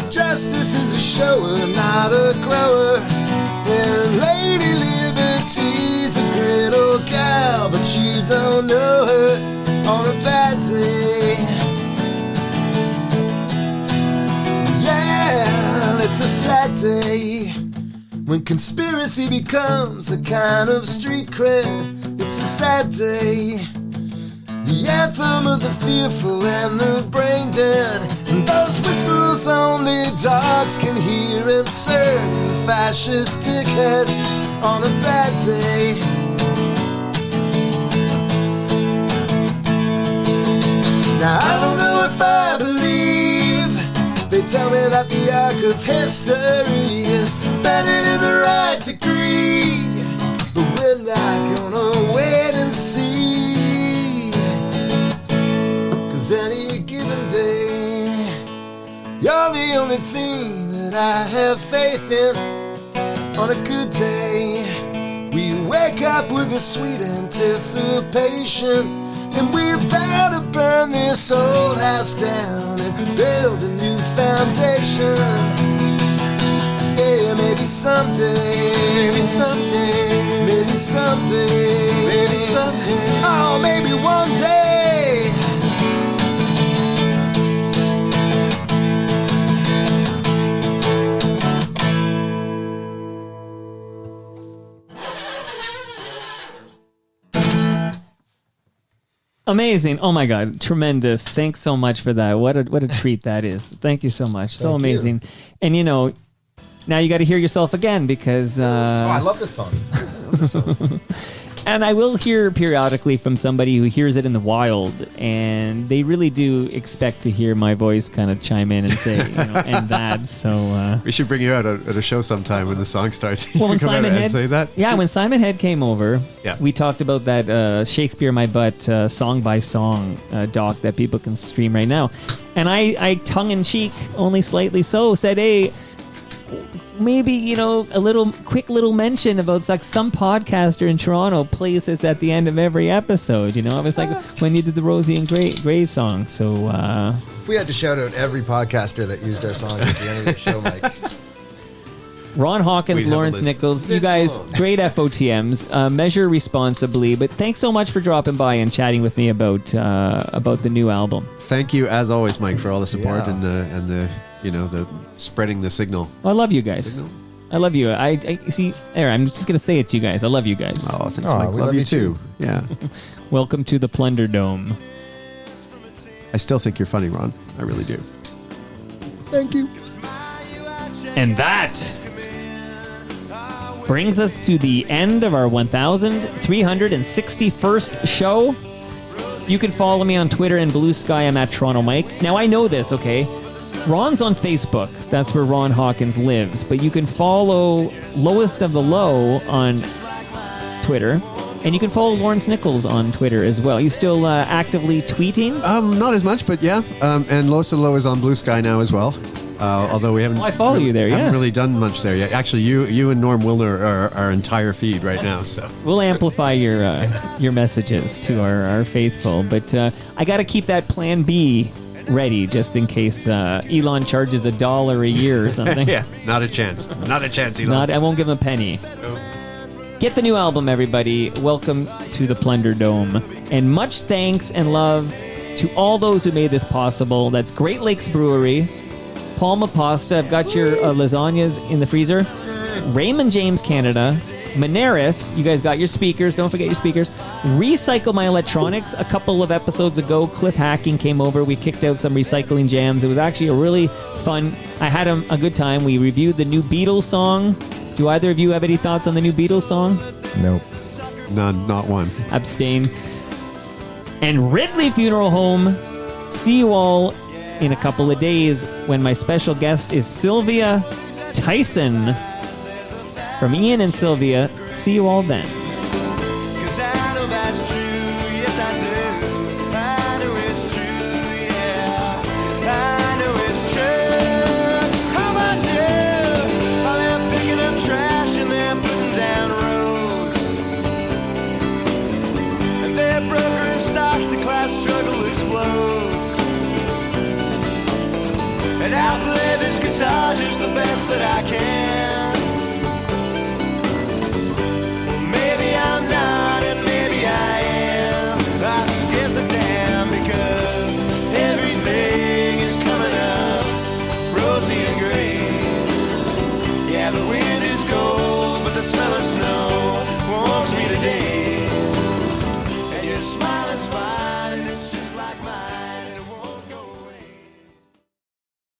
justice is a shower, not a grower. And Lady Liberty's a great old gal, but you don't know her on a bad day. Yeah, it's a sad day when conspiracy becomes a kind of street cred. It's a sad day. The anthem of the fearful and the brain dead, and those whistles only dogs can hear, and certain fascist dickheads on a bad day. Now I don't know if I believe. They tell me that the arc of history is bending in the right degree, but we're not gonna wait and see. Any given day, you're the only thing that I have faith in. On a good day, we wake up with a sweet anticipation, and we're about to burn this old house down and build a new foundation. Yeah, maybe someday, maybe someday, maybe someday, maybe someday, oh, maybe one day. Amazing. Oh my God. Tremendous. Thanks so much for that. What a treat that is. Thank you so much. So Thank amazing. And you know, now you got to hear yourself again because I love this song. and I will hear periodically from somebody who hears it in the wild, and they really do expect to hear my voice kind of chime in and say, you know, and that. So we should bring you out at a show sometime when the song starts. You well, when can come Simon out and Head, say that. yeah, when Simon Head came over, Yeah. we talked about that Shakespeare in My Butt song by song doc that people can stream right now, and I tongue in cheek, only slightly so, said, hey, maybe, you know, a little quick little mention about like some podcaster in Toronto plays this at the end of every episode. You know, I was like when you did the Rosie and Gray song. So If we had to shout out every podcaster that used our songs at the end of the show, Mike. Ron Hawkins, We'd have a Lawrence list. Nichols, you This guys, long. great FOTMs. Measure responsibly, but thanks so much for dropping by and chatting with me about the new album. Thank you, as always, Mike, for all the support Yeah. and the you know, the spreading the signal. I love you guys. I love you. I see. There, I'm just gonna say it to you guys. I love you guys. Oh, thanks, Mike. Love you too. Yeah. Welcome to the Plunderdome. I still think you're funny, Ron. I really do. Thank you. And that brings us to the end of our 1,361st show. You can follow me on Twitter and Blue Sky. I'm at Toronto Mike. Now, I know this, okay? Ron's on Facebook. That's where Ron Hawkins lives. But you can follow Lowest of the Low on Twitter. And you can follow Lawrence Nichols on Twitter as well. You still actively tweeting? Not as much, but yeah. And Lowest of the Low is on Blue Sky now as well. Although we haven't. I follow you there, haven't yes. really done much there yet. Actually, you and Norm Wilner are our entire feed right now. So We'll amplify your messages to our faithful. But I got to keep that plan B ready just in case Elon charges $1 a year or something. yeah, not a chance. Not a chance, Elon. I won't give him a penny. Get the new album, everybody. Welcome to the Plunderdome. And much thanks and love to all those who made this possible. That's Great Lakes Brewery, Palma Pasta. I've got your lasagnas in the freezer. Raymond James Canada. Moneris, you guys got your speakers. Don't forget your speakers. Recycle My Electronics. A couple of episodes ago, Cliff Hacking came over. We kicked out some recycling jams. It was actually a really fun. I had a good time. We reviewed the new Beatles song. Do either of you have any thoughts on the new Beatles song? Nope. None, not one. Abstain. And Ridley Funeral Home. See you all in a couple of days when my special guest is Sylvia Tyson. From Ian and Sylvia, see you all then. 'Cause I know that's true. sabotage is the best that I can.